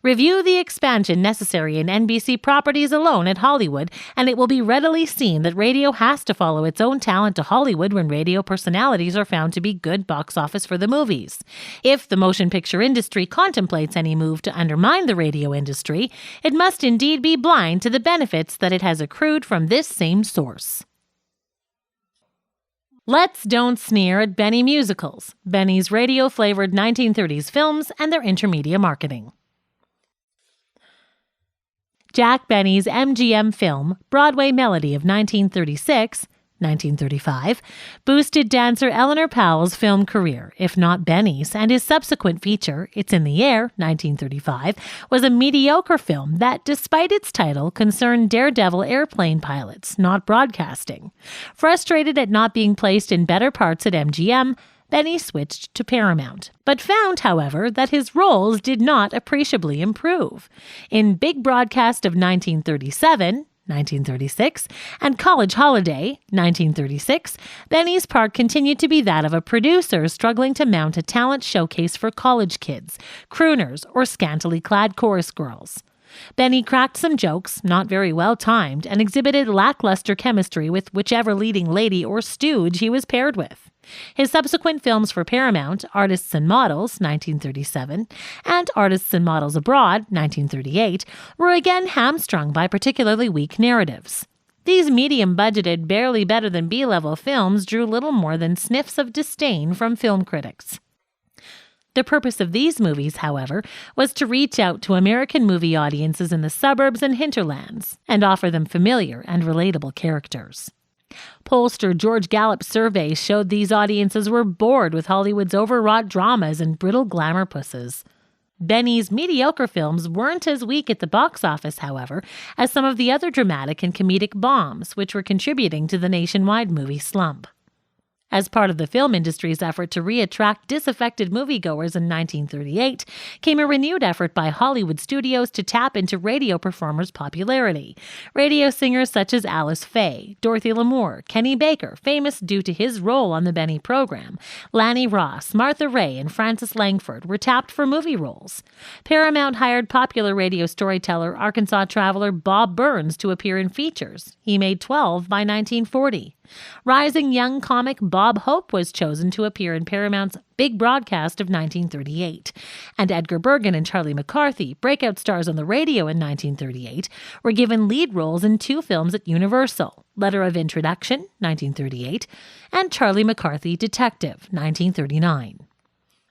Speaker 3: Review the expansion necessary in NBC properties alone at Hollywood, and it will be readily seen that radio has to follow its own talent to Hollywood when radio personalities are found to be good box office for the movies. If the motion picture industry contemplates any move to undermine the radio industry, it must indeed be blind to the benefits that it has accrued from this same source. Let's don't sneer at Benny musicals, Benny's radio-flavored 1930s films and their intermedia marketing. Jack Benny's MGM film, Broadway Melody of 1936, 1935, boosted dancer Eleanor Powell's film career, if not Benny's, and his subsequent feature, It's in the Air, 1935, was a mediocre film that, despite its title, concerned daredevil airplane pilots, not broadcasting. Frustrated at not being placed in better parts at MGM, Benny switched to Paramount, but found, however, that his roles did not appreciably improve. In Big Broadcast of 1937, 1936, and College Holiday, 1936, Benny's part continued to be that of a producer struggling to mount a talent showcase for college kids, crooners, or scantily clad chorus girls. Benny cracked some jokes, not very well timed, and exhibited lackluster chemistry with whichever leading lady or stooge he was paired with. His subsequent films for Paramount, Artists and Models, 1937, and Artists and Models Abroad, 1938, were again hamstrung by particularly weak narratives. These medium-budgeted, barely better than B-level films drew little more than sniffs of disdain from film critics. The purpose of these movies, however, was to reach out to American movie audiences in the suburbs and hinterlands and offer them familiar and relatable characters. Pollster George Gallup's surveys showed these audiences were bored with Hollywood's overwrought dramas and brittle glamour pusses. Benny's mediocre films weren't as weak at the box office, however, as some of the other dramatic and comedic bombs, which were contributing to the nationwide movie slump. As part of the film industry's effort to re-attract disaffected moviegoers in 1938, came a renewed effort by Hollywood studios to tap into radio performers' popularity. Radio singers such as Alice Faye, Dorothy Lamour, Kenny Baker, famous due to his role on the Benny program, Lanny Ross, Martha Raye, and Frances Langford were tapped for movie roles. Paramount hired popular radio storyteller Arkansas traveler Bob Burns to appear in features. He made 12 by 1940. Rising young comic Bob Hope was chosen to appear in Paramount's Big Broadcast of 1938, and Edgar Bergen and Charlie McCarthy, breakout stars on the radio in 1938, were given lead roles in 2 films at Universal, Letter of Introduction, 1938, and Charlie McCarthy, Detective, 1939.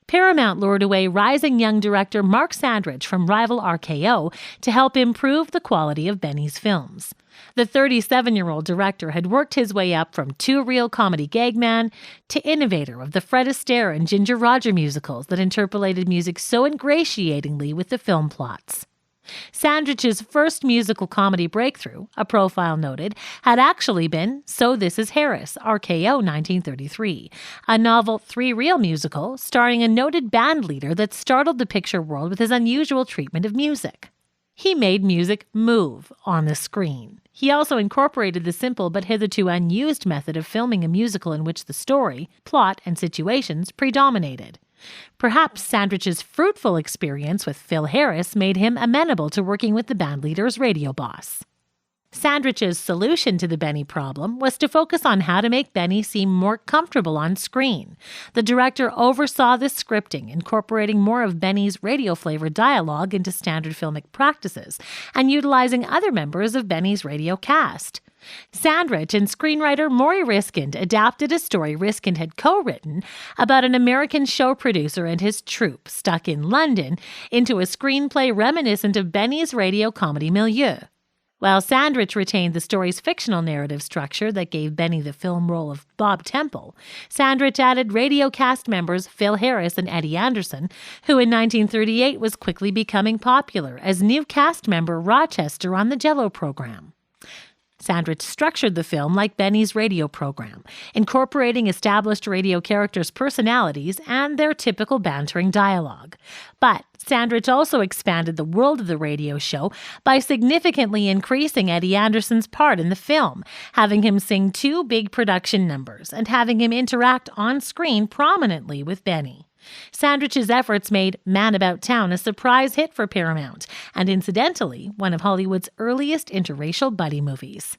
Speaker 3: Paramount lured away rising young director Mark Sandrich from rival RKO to help improve the quality of Benny's films. The 37-year-old director had worked his way up from two-reel comedy gagman to innovator of the Fred Astaire and Ginger Rogers musicals that interpolated music so ingratiatingly with the film plots. Sandrich's first musical comedy breakthrough, a profile noted, had actually been So This Is Harris, RKO 1933, a novel three-reel musical starring a noted band leader that startled the picture world with his unusual treatment of music. He made music move on the screen. He also incorporated the simple but hitherto unused method of filming a musical in which the story, plot, and situations predominated. Perhaps Sandrich's fruitful experience with Phil Harris made him amenable to working with the bandleader's radio boss. Sandrich's solution to the Benny problem was to focus on how to make Benny seem more comfortable on screen. The director oversaw the scripting, incorporating more of Benny's radio-flavored dialogue into standard filmic practices, and utilizing other members of Benny's radio cast. Sandrich and screenwriter Maury Riskind adapted a story Riskind had co-written about an American show producer and his troupe stuck in London into a screenplay reminiscent of Benny's radio comedy milieu. While Sandrich retained the story's fictional narrative structure that gave Benny the film role of Bob Temple, Sandrich added radio cast members Phil Harris and Eddie Anderson, who in 1938 was quickly becoming popular as new cast member Rochester on the Jell-O program. Sandrich structured the film like Benny's radio program, incorporating established radio characters' personalities and their typical bantering dialogue. But Sandrich also expanded the world of the radio show by significantly increasing Eddie Anderson's part in the film, having him sing 2 big production numbers and having him interact on screen prominently with Benny. Sandrich's efforts made Man About Town a surprise hit for Paramount, and incidentally, one of Hollywood's earliest interracial buddy movies.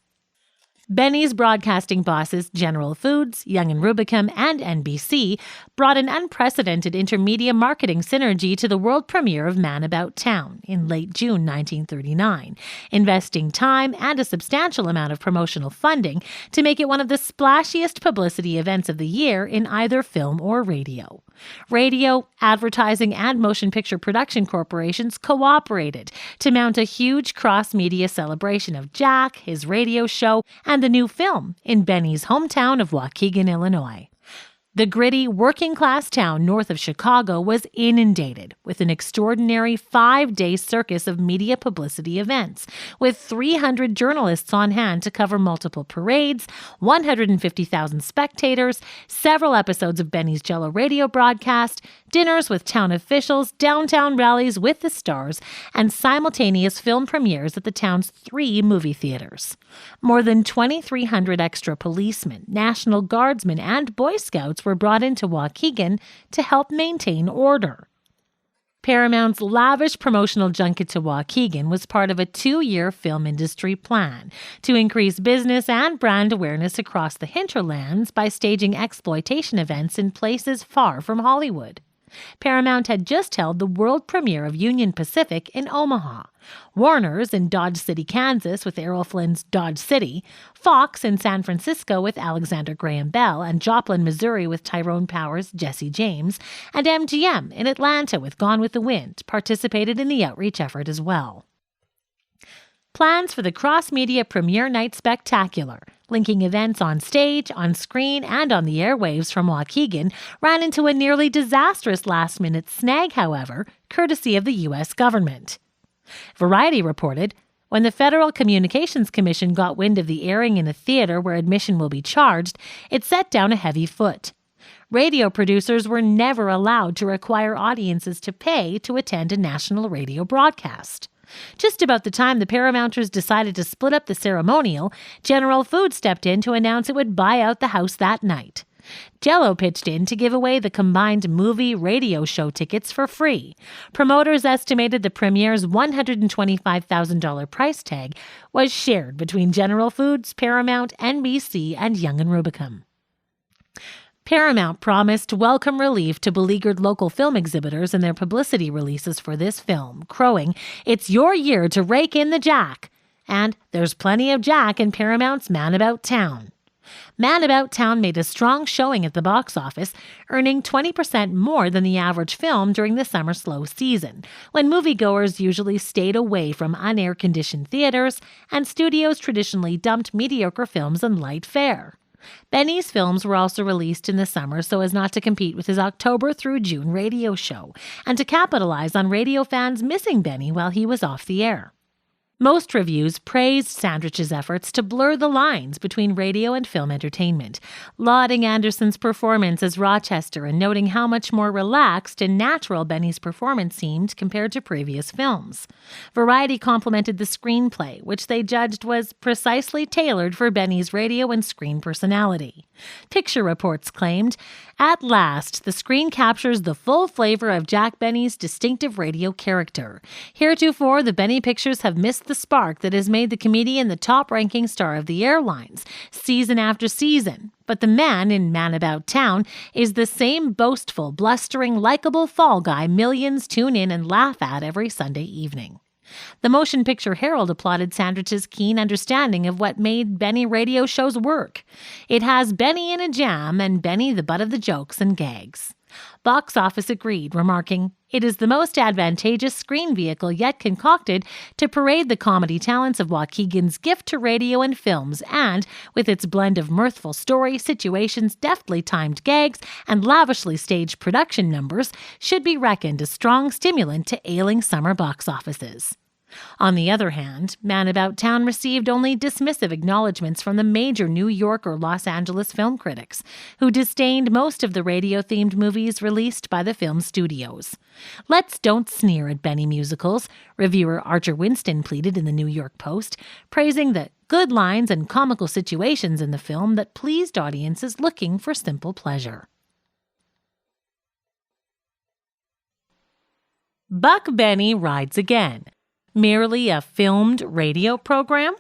Speaker 3: Benny's broadcasting bosses General Foods, Young & Rubicam, and NBC brought an unprecedented intermedia marketing synergy to the world premiere of Man About Town in late June 1939, investing time and a substantial amount of promotional funding to make it one of the splashiest publicity events of the year in either film or radio. Radio, advertising, and motion picture production corporations cooperated to mount a huge cross-media celebration of Jack, his radio show, and the new film in Benny's hometown of Waukegan, Illinois. The gritty, working-class town north of Chicago was inundated with an extraordinary 5-day circus of media publicity events, with 300 journalists on hand to cover multiple parades, 150,000 spectators, several episodes of Benny's Jello radio broadcast, dinners with town officials, downtown rallies with the stars, and simultaneous film premieres at the town's 3 movie theaters. More than 2,300 extra policemen, National Guardsmen, and Boy Scouts were brought into Waukegan to help maintain order. Paramount's lavish promotional junket to Waukegan was part of a 2-year film industry plan to increase business and brand awareness across the hinterlands by staging exploitation events in places far from Hollywood. Paramount had just held the world premiere of Union Pacific in Omaha, Warner's in Dodge City, Kansas with Errol Flynn's Dodge City, Fox in San Francisco with Alexander Graham Bell, and Joplin, Missouri with Tyrone Power's Jesse James, and MGM in Atlanta with Gone with the Wind participated in the outreach effort as well. Plans for the cross-media premiere night spectacular, linking events on stage, on screen, and on the airwaves from Waukegan, ran into a nearly disastrous last-minute snag, however, courtesy of the U.S. government. Variety reported, when the Federal Communications Commission got wind of the airing in a theater where admission will be charged, it set down a heavy foot. Radio producers were never allowed to require audiences to pay to attend a national radio broadcast. Just about the time the Paramounters decided to split up the ceremonial, General Foods stepped in to announce it would buy out the house that night. Jell-O pitched in to give away the combined movie-radio show tickets for free. Promoters estimated the premiere's $125,000 price tag was shared between General Foods, Paramount, NBC, and Young & Rubicam. Paramount promised welcome relief to beleaguered local film exhibitors in their publicity releases for this film, crowing, "It's your year to rake in the Jack," and "There's plenty of Jack in Paramount's Man About Town." Man About Town made a strong showing at the box office, earning 20% more than the average film during the summer slow season, when moviegoers usually stayed away from unair-conditioned theaters and studios traditionally dumped mediocre films on light fare. Benny's films were also released in the summer so as not to compete with his October through June radio show, and to capitalize on radio fans missing Benny while he was off the air. Most reviews praised Sandrich's efforts to blur the lines between radio and film entertainment, lauding Anderson's performance as Rochester and noting how much more relaxed and natural Benny's performance seemed compared to previous films. Variety complimented the screenplay, which they judged was precisely tailored for Benny's radio and screen personality. Picture Reports claimed, "At last, the screen captures the full flavor of Jack Benny's distinctive radio character. Heretofore, the Benny pictures have missed the spark that has made the comedian the top-ranking star of the airlines, season after season. But the man in Man About Town is the same boastful, blustering, likable fall guy millions tune in and laugh at every Sunday evening." The Motion Picture Herald applauded Sandrich's keen understanding of what made Benny radio shows work. "It has Benny in a jam and Benny the butt of the jokes and gags." Box Office agreed, remarking, "It is the most advantageous screen vehicle yet concocted to parade the comedy talents of Waukegan's gift to radio and films, and, with its blend of mirthful story, situations, deftly timed gags, and lavishly staged production numbers, should be reckoned a strong stimulant to ailing summer box offices." On the other hand, Man About Town received only dismissive acknowledgments from the major New York or Los Angeles film critics, who disdained most of the radio-themed movies released by the film studios. "Let's don't sneer at Benny musicals," reviewer Archer Winston pleaded in the New York Post, praising the good lines and comical situations in the film that pleased audiences looking for simple pleasure. Buck Benny Rides Again. Merely a filmed radio program?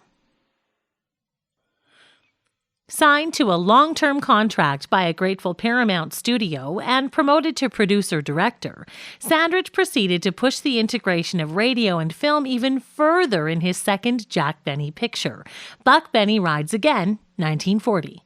Speaker 3: Signed to a long-term contract by a grateful Paramount studio and promoted to producer-director, Sandrich proceeded to push the integration of radio and film even further in his second Jack Benny picture, Buck Benny Rides Again, 1940.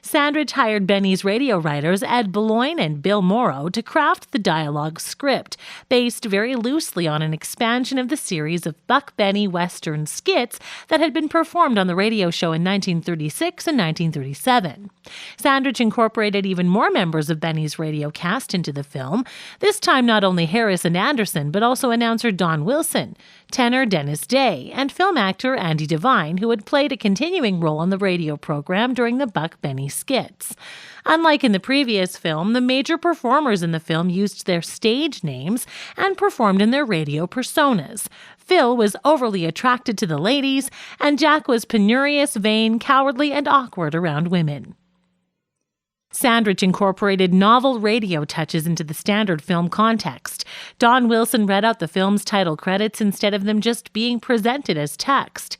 Speaker 3: Sandrich hired Benny's radio writers Ed Boulogne and Bill Morrow to craft the dialogue script, based very loosely on an expansion of the series of Buck Benny Western skits that had been performed on the radio show in 1936 and 1937. Sandrich incorporated even more members of Benny's radio cast into the film, this time not only Harris and Anderson, but also announcer Don Wilson, tenor Dennis Day, and film actor Andy Devine, who had played a continuing role on the radio program during the Buck Benny skits. Unlike in the previous film, the major performers in the film used their stage names and performed in their radio personas. Phil was overly attracted to the ladies, and Jack was penurious, vain, cowardly, and awkward around women. Sandrich incorporated novel radio touches into the standard film context. Don Wilson read out the film's title credits instead of them just being presented as text.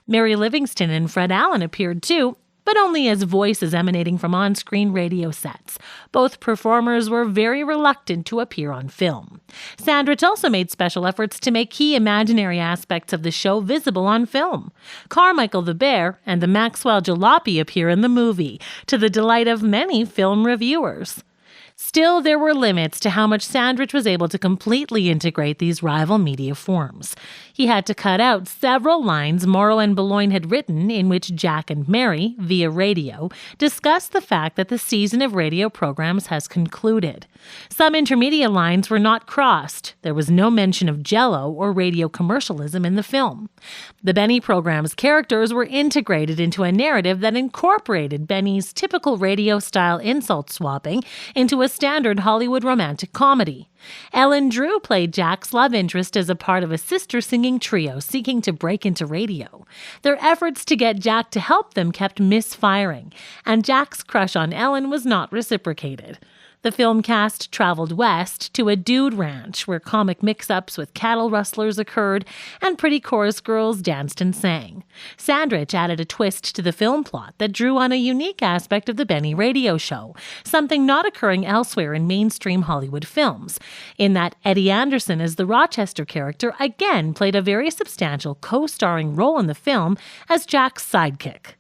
Speaker 3: Mary Livingston and Fred Allen appeared too, but only as voices emanating from on-screen radio sets. Both performers were very reluctant to appear on film. Sandrich also made special efforts to make key imaginary aspects of the show visible on film. Carmichael the Bear and the Maxwell Jalopy appear in the movie, to the delight of many film reviewers. Still, there were limits to how much Sandrich was able to completely integrate these rival media forms. He had to cut out several lines Morrow and Boulogne had written in which Jack and Mary, via radio, discussed the fact that the season of radio programs has concluded. Some Intermedia lines were not crossed. There was no mention of Jell-O or radio commercialism in the film. The Benny program's characters were integrated into a narrative that incorporated Benny's typical radio-style insult swapping into a standard Hollywood romantic comedy. Ellen Drew played Jack's love interest as a part of a sister-singing trio seeking to break into radio. Their efforts to get Jack to help them kept misfiring, and Jack's crush on Ellen was not reciprocated. The film cast traveled west to a dude ranch where comic mix-ups with cattle rustlers occurred and pretty chorus girls danced and sang. Sandrich added a twist to the film plot that drew on a unique aspect of the Benny radio show, something not occurring elsewhere in mainstream Hollywood films, in that Eddie Anderson as the Rochester character again played a very substantial co-starring role in the film as Jack's sidekick.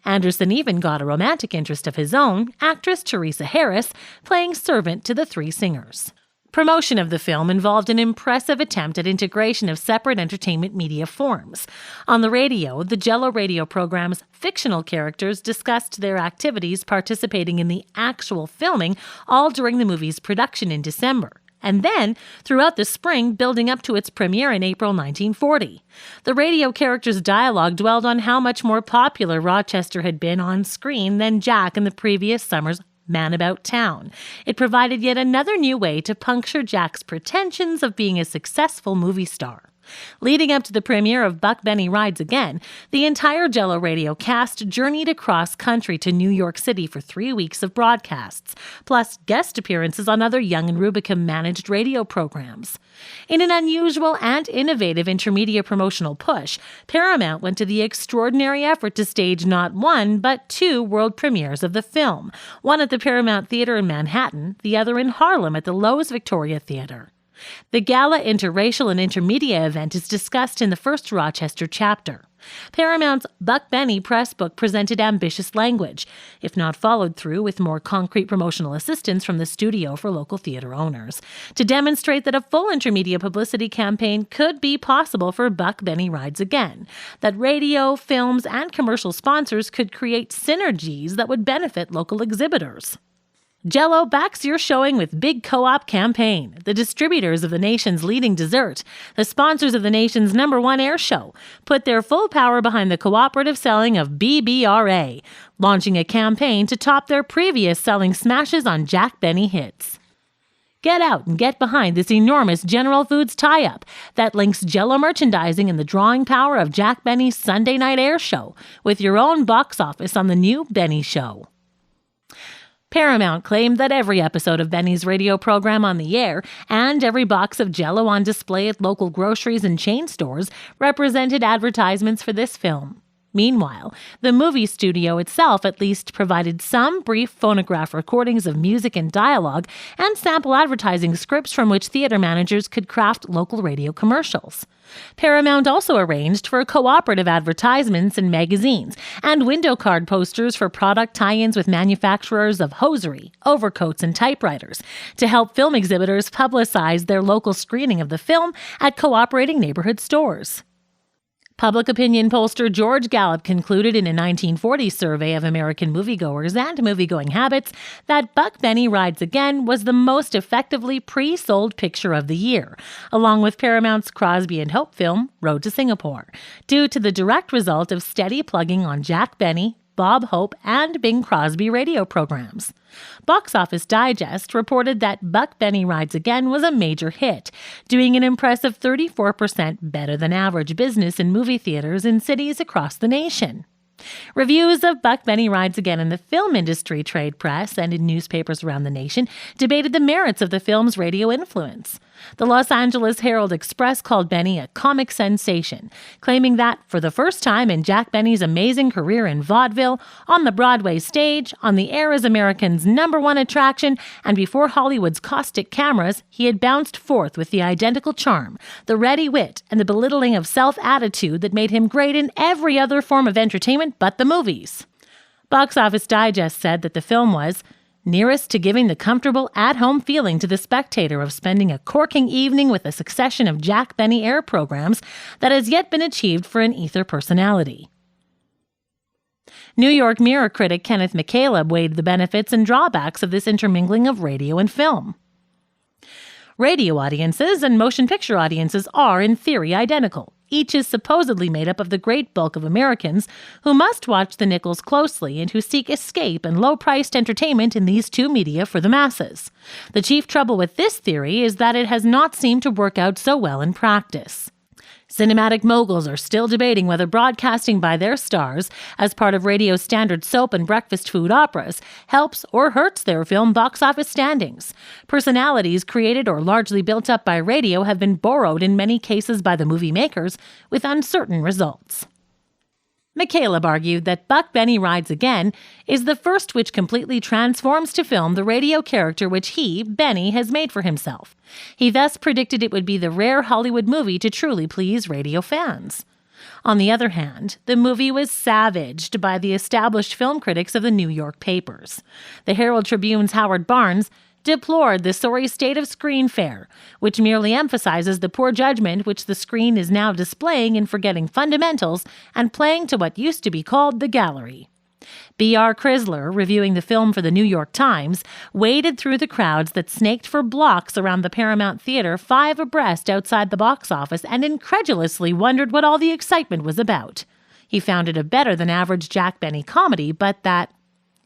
Speaker 3: Anderson even got a romantic interest of his own, actress Teresa Harris, playing servant to the three singers. Promotion of the film involved an impressive attempt at integration of separate entertainment media forms. On the radio, the Jell-O radio program's fictional characters discussed their activities participating in the actual filming all during the movie's production in December, and then throughout the spring building up to its premiere in April 1940. The radio characters' dialogue dwelled on how much more popular Rochester had been on screen than Jack in the previous summer's Man About Town. It provided yet another new way to puncture Jack's pretensions of being a successful movie star. Leading up to the premiere of Buck Benny Rides Again, the entire Jell-O radio cast journeyed across country to New York City for 3 weeks of broadcasts, plus guest appearances on other Young and Rubicam-managed radio programs. In an unusual and innovative Intermedia promotional push, Paramount went to the extraordinary effort to stage not one, but 2 world premieres of the film, one at the Paramount Theater in Manhattan, the other in Harlem at the Loews Victoria Theater. The Gala Interracial and Intermedia event is discussed in the first Rochester chapter. Paramount's Buck Benny press book presented ambitious language, if not followed through with more concrete promotional assistance from the studio for local theater owners, to demonstrate that a full Intermedia publicity campaign could be possible for Buck Benny Rides Again, that radio, films, and commercial sponsors could create synergies that would benefit local exhibitors. Jell-O backs your showing with Big Co-op Campaign, the distributors of the nation's leading dessert, the sponsors of the nation's #1 air show, put their full power behind the cooperative selling of BBRA, launching a campaign to top their previous selling smashes on Jack Benny hits. Get out and get behind this enormous General Foods tie-up that links Jell-O merchandising and the drawing power of Jack Benny's Sunday night air show with your own box office on the new Benny Show. Paramount claimed that every episode of Benny's radio program on the air and every box of Jell-O on display at local groceries and chain stores represented advertisements for this film. Meanwhile, the movie studio itself at least provided some brief phonograph recordings of music and dialogue and sample advertising scripts from which theater managers could craft local radio commercials. Paramount also arranged for cooperative advertisements in magazines and window card posters for product tie-ins with manufacturers of hosiery, overcoats, and typewriters to help film exhibitors publicize their local screening of the film at cooperating neighborhood stores. Public opinion pollster George Gallup concluded in a 1940 survey of American moviegoers and moviegoing habits that Buck Benny Rides Again was the most effectively pre-sold picture of the year, along with Paramount's Crosby and Hope film Road to Singapore, due to the direct result of steady plugging on Jack Benny, Bob Hope, and Bing Crosby radio programs. Box Office Digest reported that Buck Benny Rides Again was a major hit, doing an impressive 34% better than average business in movie theaters in cities across the nation. Reviews of Buck Benny Rides Again in the film industry, trade press, and in newspapers around the nation debated the merits of the film's radio influence. The Los Angeles Herald-Express called Benny a comic sensation, claiming that, for the first time in Jack Benny's amazing career in vaudeville, on the Broadway stage, on the air as Americans' #1 attraction, and before Hollywood's caustic cameras, he had bounced forth with the identical charm, the ready wit, and the belittling of self-attitude that made him great in every other form of entertainment but the movies. Box Office Digest said that the film was nearest to giving the comfortable, at-home feeling to the spectator of spending a corking evening with a succession of Jack Benny air programs that has yet been achieved for an ether personality. New York Mirror critic Kenneth McCaleb weighed the benefits and drawbacks of this intermingling of radio and film. Radio audiences and motion picture audiences are, in theory, identical. Each is supposedly made up of the great bulk of Americans who must watch the nickels closely and who seek escape and low-priced entertainment in these two media for the masses. The chief trouble with this theory is that it has not seemed to work out so well in practice. Cinematic moguls are still debating whether broadcasting by their stars, as part of radio's standard soap and breakfast food operas, helps or hurts their film box office standings. Personalities created or largely built up by radio have been borrowed in many cases by the movie makers, with uncertain results. McCaleb argued that Buck Benny Rides Again is the first which completely transforms to film the radio character which he, Benny, has made for himself. He thus predicted it would be the rare Hollywood movie to truly please radio fans. On the other hand, the movie was savaged by the established film critics of the New York papers. The Herald Tribune's Howard Barnes deplored the sorry state of screen fare, which merely emphasizes the poor judgment which the screen is now displaying in forgetting fundamentals and playing to what used to be called the gallery. B.R. Chrysler, reviewing the film for the New York Times, waded through the crowds that snaked for blocks around the Paramount Theater 5 abreast outside the box office and incredulously wondered what all the excitement was about. He found it a better than average Jack Benny comedy, but that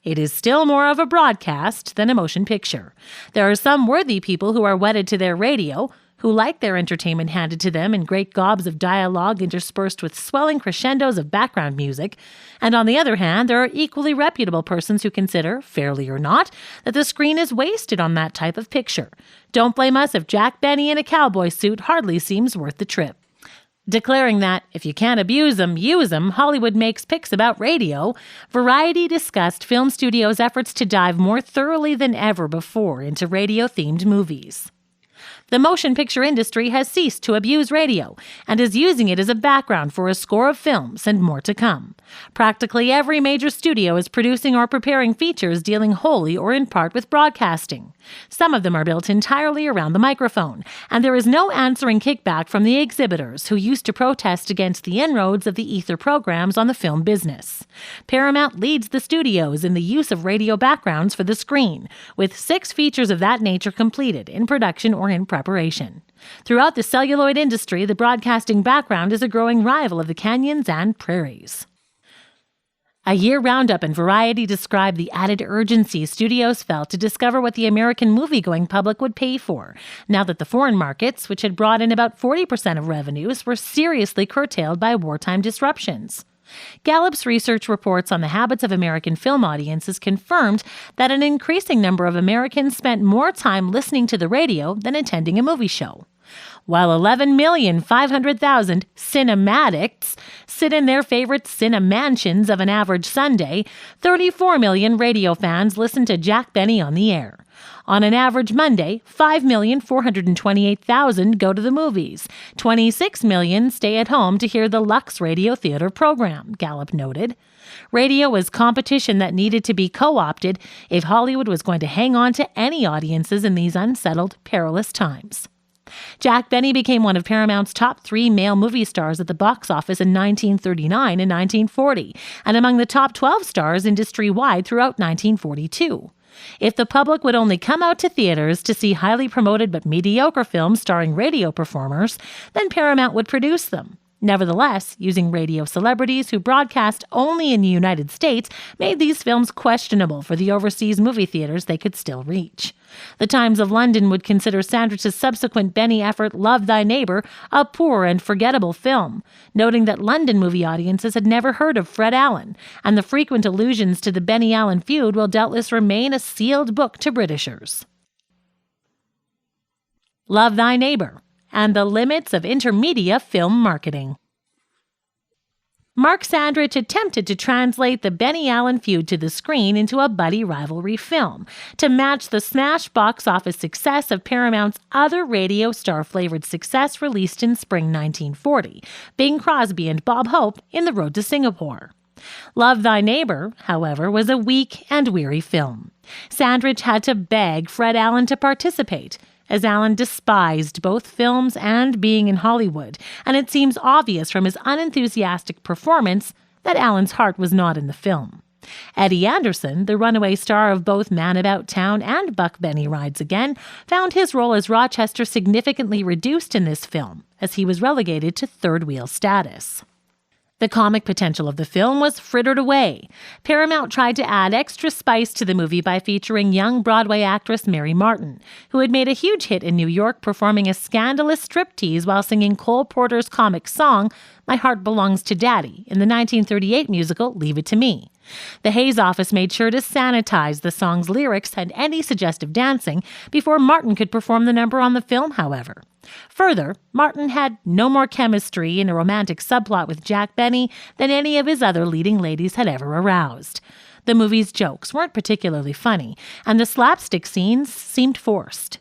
Speaker 3: it is still more of a broadcast than a motion picture. There are some worthy people who are wedded to their radio, who like their entertainment handed to them in great gobs of dialogue interspersed with swelling crescendos of background music. And on the other hand, there are equally reputable persons who consider, fairly or not, that the screen is wasted on that type of picture. Don't blame us if Jack Benny in a cowboy suit hardly seems worth the trip. Declaring that, if you can't abuse them, use them, Hollywood makes picks about radio, Variety discussed film studios' efforts to dive more thoroughly than ever before into radio-themed movies. The motion picture industry has ceased to abuse radio and is using it as a background for a score of films and more to come. Practically every major studio is producing or preparing features dealing wholly or in part with broadcasting. Some of them are built entirely around the microphone, and there is no answering kickback from the exhibitors who used to protest against the inroads of the ether programs on the film business. Paramount leads the studios in the use of radio backgrounds for the screen, with 6 features of that nature completed in production or in preparation. Throughout the celluloid industry, the broadcasting background is a growing rival of the canyons and prairies. A year roundup in Variety described the added urgency studios felt to discover what the American movie-going public would pay for, now that the foreign markets, which had brought in about 40% of revenues, were seriously curtailed by wartime disruptions. Gallup's research reports on the habits of American film audiences confirmed that an increasing number of Americans spent more time listening to the radio than attending a movie show. While 11,500,000 cinematics sit in their favorite cinemansions of an average Sunday, 34 million radio fans listen to Jack Benny on the air. On an average Monday, 5,428,000 go to the movies. 26 million stay at home to hear the Lux Radio Theater program, Gallup noted. Radio was competition that needed to be co-opted if Hollywood was going to hang on to any audiences in these unsettled, perilous times. Jack Benny became one of Paramount's top 3 male movie stars at the box office in 1939 and 1940, and among the top 12 stars industry-wide throughout 1942. If the public would only come out to theaters to see highly promoted but mediocre films starring radio performers, then Paramount would produce them. Nevertheless, using radio celebrities who broadcast only in the United States made these films questionable for the overseas movie theaters they could still reach. The Times of London would consider Sandrich's subsequent Benny effort Love Thy Neighbor a poor and forgettable film, noting that London movie audiences had never heard of Fred Allen, and the frequent allusions to the Benny-Allen feud will doubtless remain a sealed book to Britishers. Love Thy Neighbor and the Limits of Intermedia Film Marketing. Mark Sandrich attempted to translate the Benny-Allen feud to the screen into a buddy rivalry film to match the smash box office success of Paramount's other radio star-flavored success released in spring 1940, Bing Crosby and Bob Hope in The Road to Singapore. Love Thy Neighbor, however, was a weak and weary film. Sandrich had to beg Fred Allen to participate, as Allen despised both films and being in Hollywood, and it seems obvious from his unenthusiastic performance that Allen's heart was not in the film. Eddie Anderson, the runaway star of both Man About Town and Buck Benny Rides Again, found his role as Rochester significantly reduced in this film, as he was relegated to third-wheel status. The comic potential of the film was frittered away. Paramount tried to add extra spice to the movie by featuring young Broadway actress Mary Martin, who had made a huge hit in New York performing a scandalous striptease while singing Cole Porter's comic song, My Heart Belongs to Daddy, in the 1938 musical Leave It to Me. The Hayes office made sure to sanitize the song's lyrics and any suggestive dancing before Martin could perform the number on the film, however. Further, Martin had no more chemistry in a romantic subplot with Jack Benny than any of his other leading ladies had ever aroused. The movie's jokes weren't particularly funny, and the slapstick scenes seemed forced.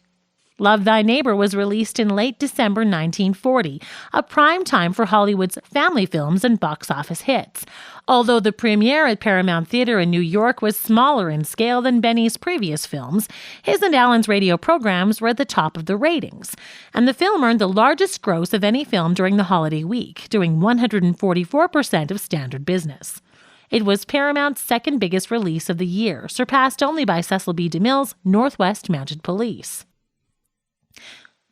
Speaker 3: Love Thy Neighbor was released in late December 1940, a prime time for Hollywood's family films and box office hits. Although the premiere at Paramount Theater in New York was smaller in scale than Benny's previous films, his and Allen's radio programs were at the top of the ratings, and the film earned the largest gross of any film during the holiday week, doing 144% of standard business. It was Paramount's second biggest release of the year, surpassed only by Cecil B. DeMille's Northwest Mounted Police.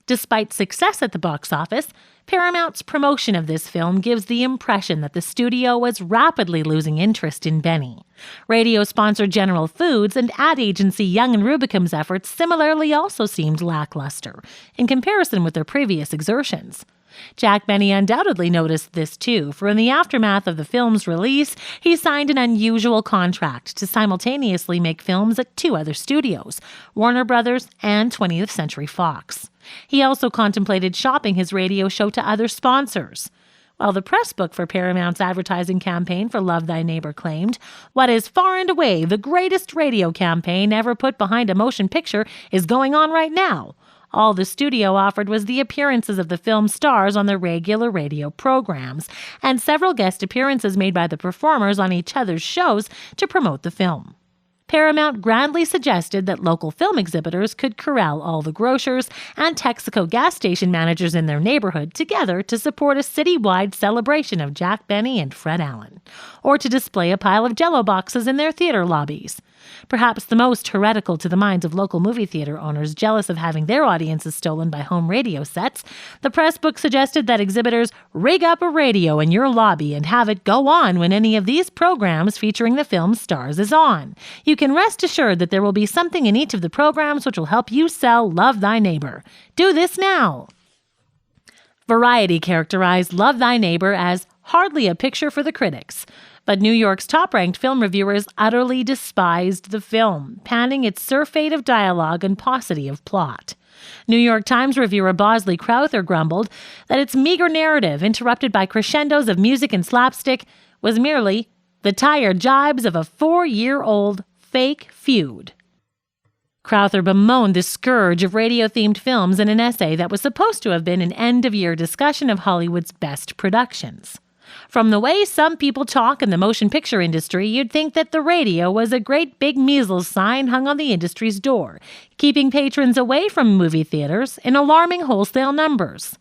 Speaker 3: Despite success at the box office, Paramount's promotion of this film gives the impression that the studio was rapidly losing interest in Benny. Radio sponsor General Foods and ad agency Young & Rubicam's efforts similarly also seemed lackluster in comparison with their previous exertions. Jack Benny undoubtedly noticed this too, for in the aftermath of the film's release, he signed an unusual contract to simultaneously make films at 2 other studios, Warner Brothers and 20th Century Fox. He also contemplated shopping his radio show to other sponsors. While the press book for Paramount's advertising campaign for Love Thy Neighbor claimed, "What is far and away the greatest radio campaign ever put behind a motion picture is going on right now," all the studio offered was the appearances of the film's stars on the regular radio programs, and several guest appearances made by the performers on each other's shows to promote the film. Paramount grandly suggested that local film exhibitors could corral all the grocers and Texaco gas station managers in their neighborhood together to support a citywide celebration of Jack Benny and Fred Allen, or to display a pile of Jell-O boxes in their theater lobbies. Perhaps the most heretical to the minds of local movie theater owners jealous of having their audiences stolen by home radio sets, the press book suggested that exhibitors rig up a radio in your lobby and have it go on when any of these programs featuring the film's stars is on. You can rest assured that there will be something in each of the programs which will help you sell Love Thy Neighbor. Do this now! Variety characterized Love Thy Neighbor as hardly a picture for the critics. But New York's top-ranked film reviewers utterly despised the film, panning its surfeit of dialogue and paucity of plot. New York Times reviewer Bosley Crowther grumbled that its meager narrative, interrupted by crescendos of music and slapstick, was merely the tired jibes of a 4-year-old fake feud. Crowther bemoaned the scourge of radio-themed films in an essay that was supposed to have been an end-of-year discussion of Hollywood's best productions. From the way some people talk in the motion picture industry, you'd think that the radio was a great big measles sign hung on the industry's door, keeping patrons away from movie theaters in alarming wholesale numbers.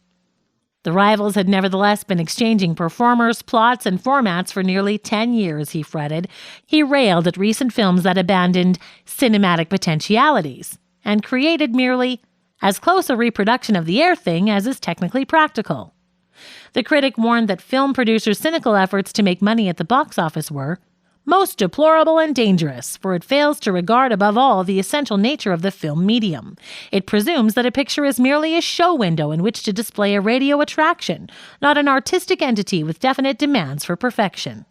Speaker 3: The rivals had nevertheless been exchanging performers, plots, and formats for nearly 10 years, he fretted. He railed at recent films that abandoned cinematic potentialities and created merely as close a reproduction of the air thing as is technically practical. The critic warned that film producers' cynical efforts to make money at the box office were most deplorable and dangerous, for it fails to regard above all the essential nature of the film medium. It presumes that a picture is merely a show window in which to display a radio attraction, not an artistic entity with definite demands for perfection.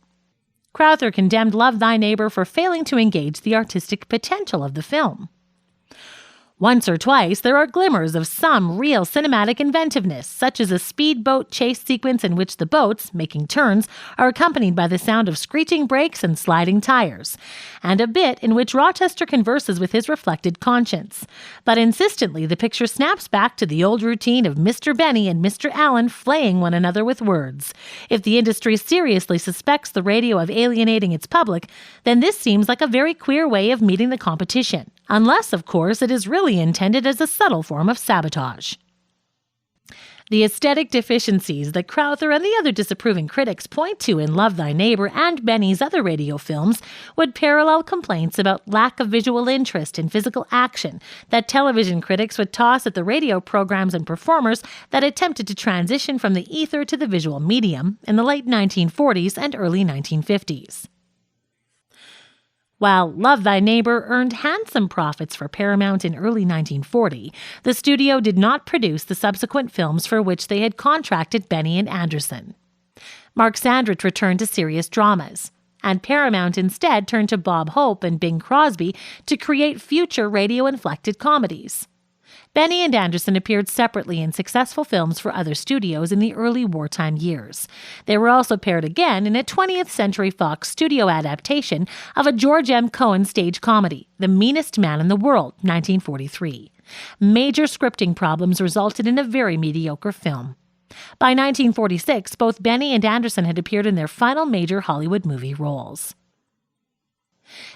Speaker 3: Crowther condemned Love Thy Neighbor for failing to engage the artistic potential of the film. Once or twice, there are glimmers of some real cinematic inventiveness, such as a speedboat chase sequence in which the boats, making turns, are accompanied by the sound of screeching brakes and sliding tires, and a bit in which Rochester converses with his reflected conscience. But insistently, the picture snaps back to the old routine of Mr. Benny and Mr. Allen flaying one another with words. If the industry seriously suspects the radio of alienating its public, then this seems like a very queer way of meeting the competition. Unless, of course, it is really intended as a subtle form of sabotage. The aesthetic deficiencies that Crowther and the other disapproving critics point to in Love Thy Neighbor and Benny's other radio films would parallel complaints about lack of visual interest in physical action that television critics would toss at the radio programs and performers that attempted to transition from the ether to the visual medium in the late 1940s and early 1950s. While Love Thy Neighbor earned handsome profits for Paramount in early 1940, the studio did not produce the subsequent films for which they had contracted Benny and Anderson. Mark Sandrich returned to serious dramas, and Paramount instead turned to Bob Hope and Bing Crosby to create future radio-inflected comedies. Benny and Anderson appeared separately in successful films for other studios in the early wartime years. They were also paired again in a 20th Century Fox studio adaptation of a George M. Cohan stage comedy, The Meanest Man in the World, 1943. Major scripting problems resulted in a very mediocre film. By 1946, both Benny and Anderson had appeared in their final major Hollywood movie roles.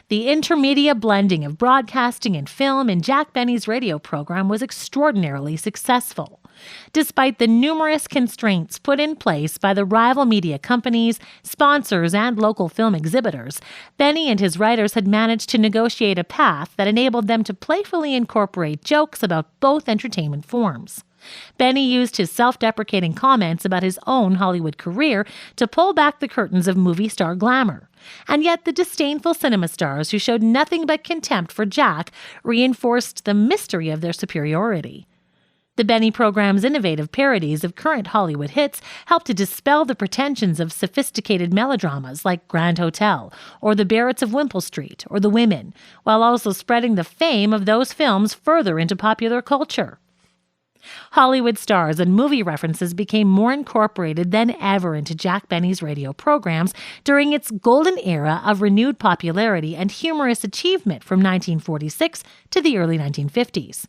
Speaker 3: The Intermedia blending of broadcasting and film in Jack Benny's radio program was extraordinarily successful. Despite the numerous constraints put in place by the rival media companies, sponsors, and local film exhibitors, Benny and his writers had managed to negotiate a path that enabled them to playfully incorporate jokes about both entertainment forms. Benny used his self-deprecating comments about his own Hollywood career to pull back the curtains of movie star glamour. And yet the disdainful cinema stars who showed nothing but contempt for Jack reinforced the mystery of their superiority. The Benny program's innovative parodies of current Hollywood hits helped to dispel the pretensions of sophisticated melodramas like Grand Hotel, or The Barretts of Wimpole Street, or The Women, while also spreading the fame of those films further into popular culture. Hollywood stars and movie references became more incorporated than ever into Jack Benny's radio programs during its golden era of renewed popularity and humorous achievement from 1946 to the early 1950s.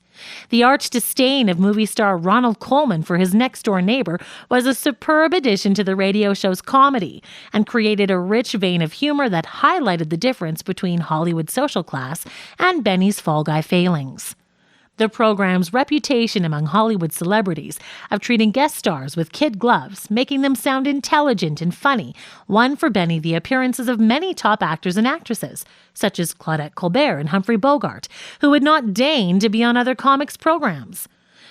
Speaker 3: The arch disdain of movie star Ronald Colman for his next-door neighbor was a superb addition to the radio show's comedy and created a rich vein of humor that highlighted the difference between Hollywood social class and Benny's fall guy failings. The program's reputation among Hollywood celebrities of treating guest stars with kid gloves, making them sound intelligent and funny, won for Benny the appearances of many top actors and actresses, such as Claudette Colbert and Humphrey Bogart, who would not deign to be on other comics programs.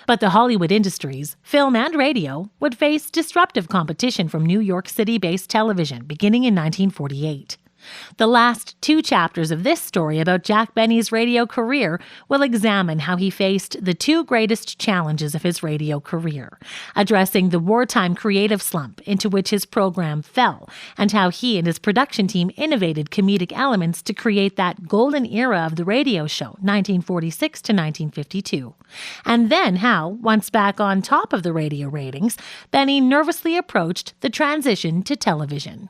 Speaker 3: But the Hollywood industries, film and radio, would face disruptive competition from New York City-based television beginning in 1948. The last 2 chapters of this story about Jack Benny's radio career will examine how he faced the 2 greatest challenges of his radio career, addressing the wartime creative slump into which his program fell, and how he and his production team innovated comedic elements to create that golden era of the radio show, 1946 to 1952. And then how, once back on top of the radio ratings, Benny nervously approached the transition to television.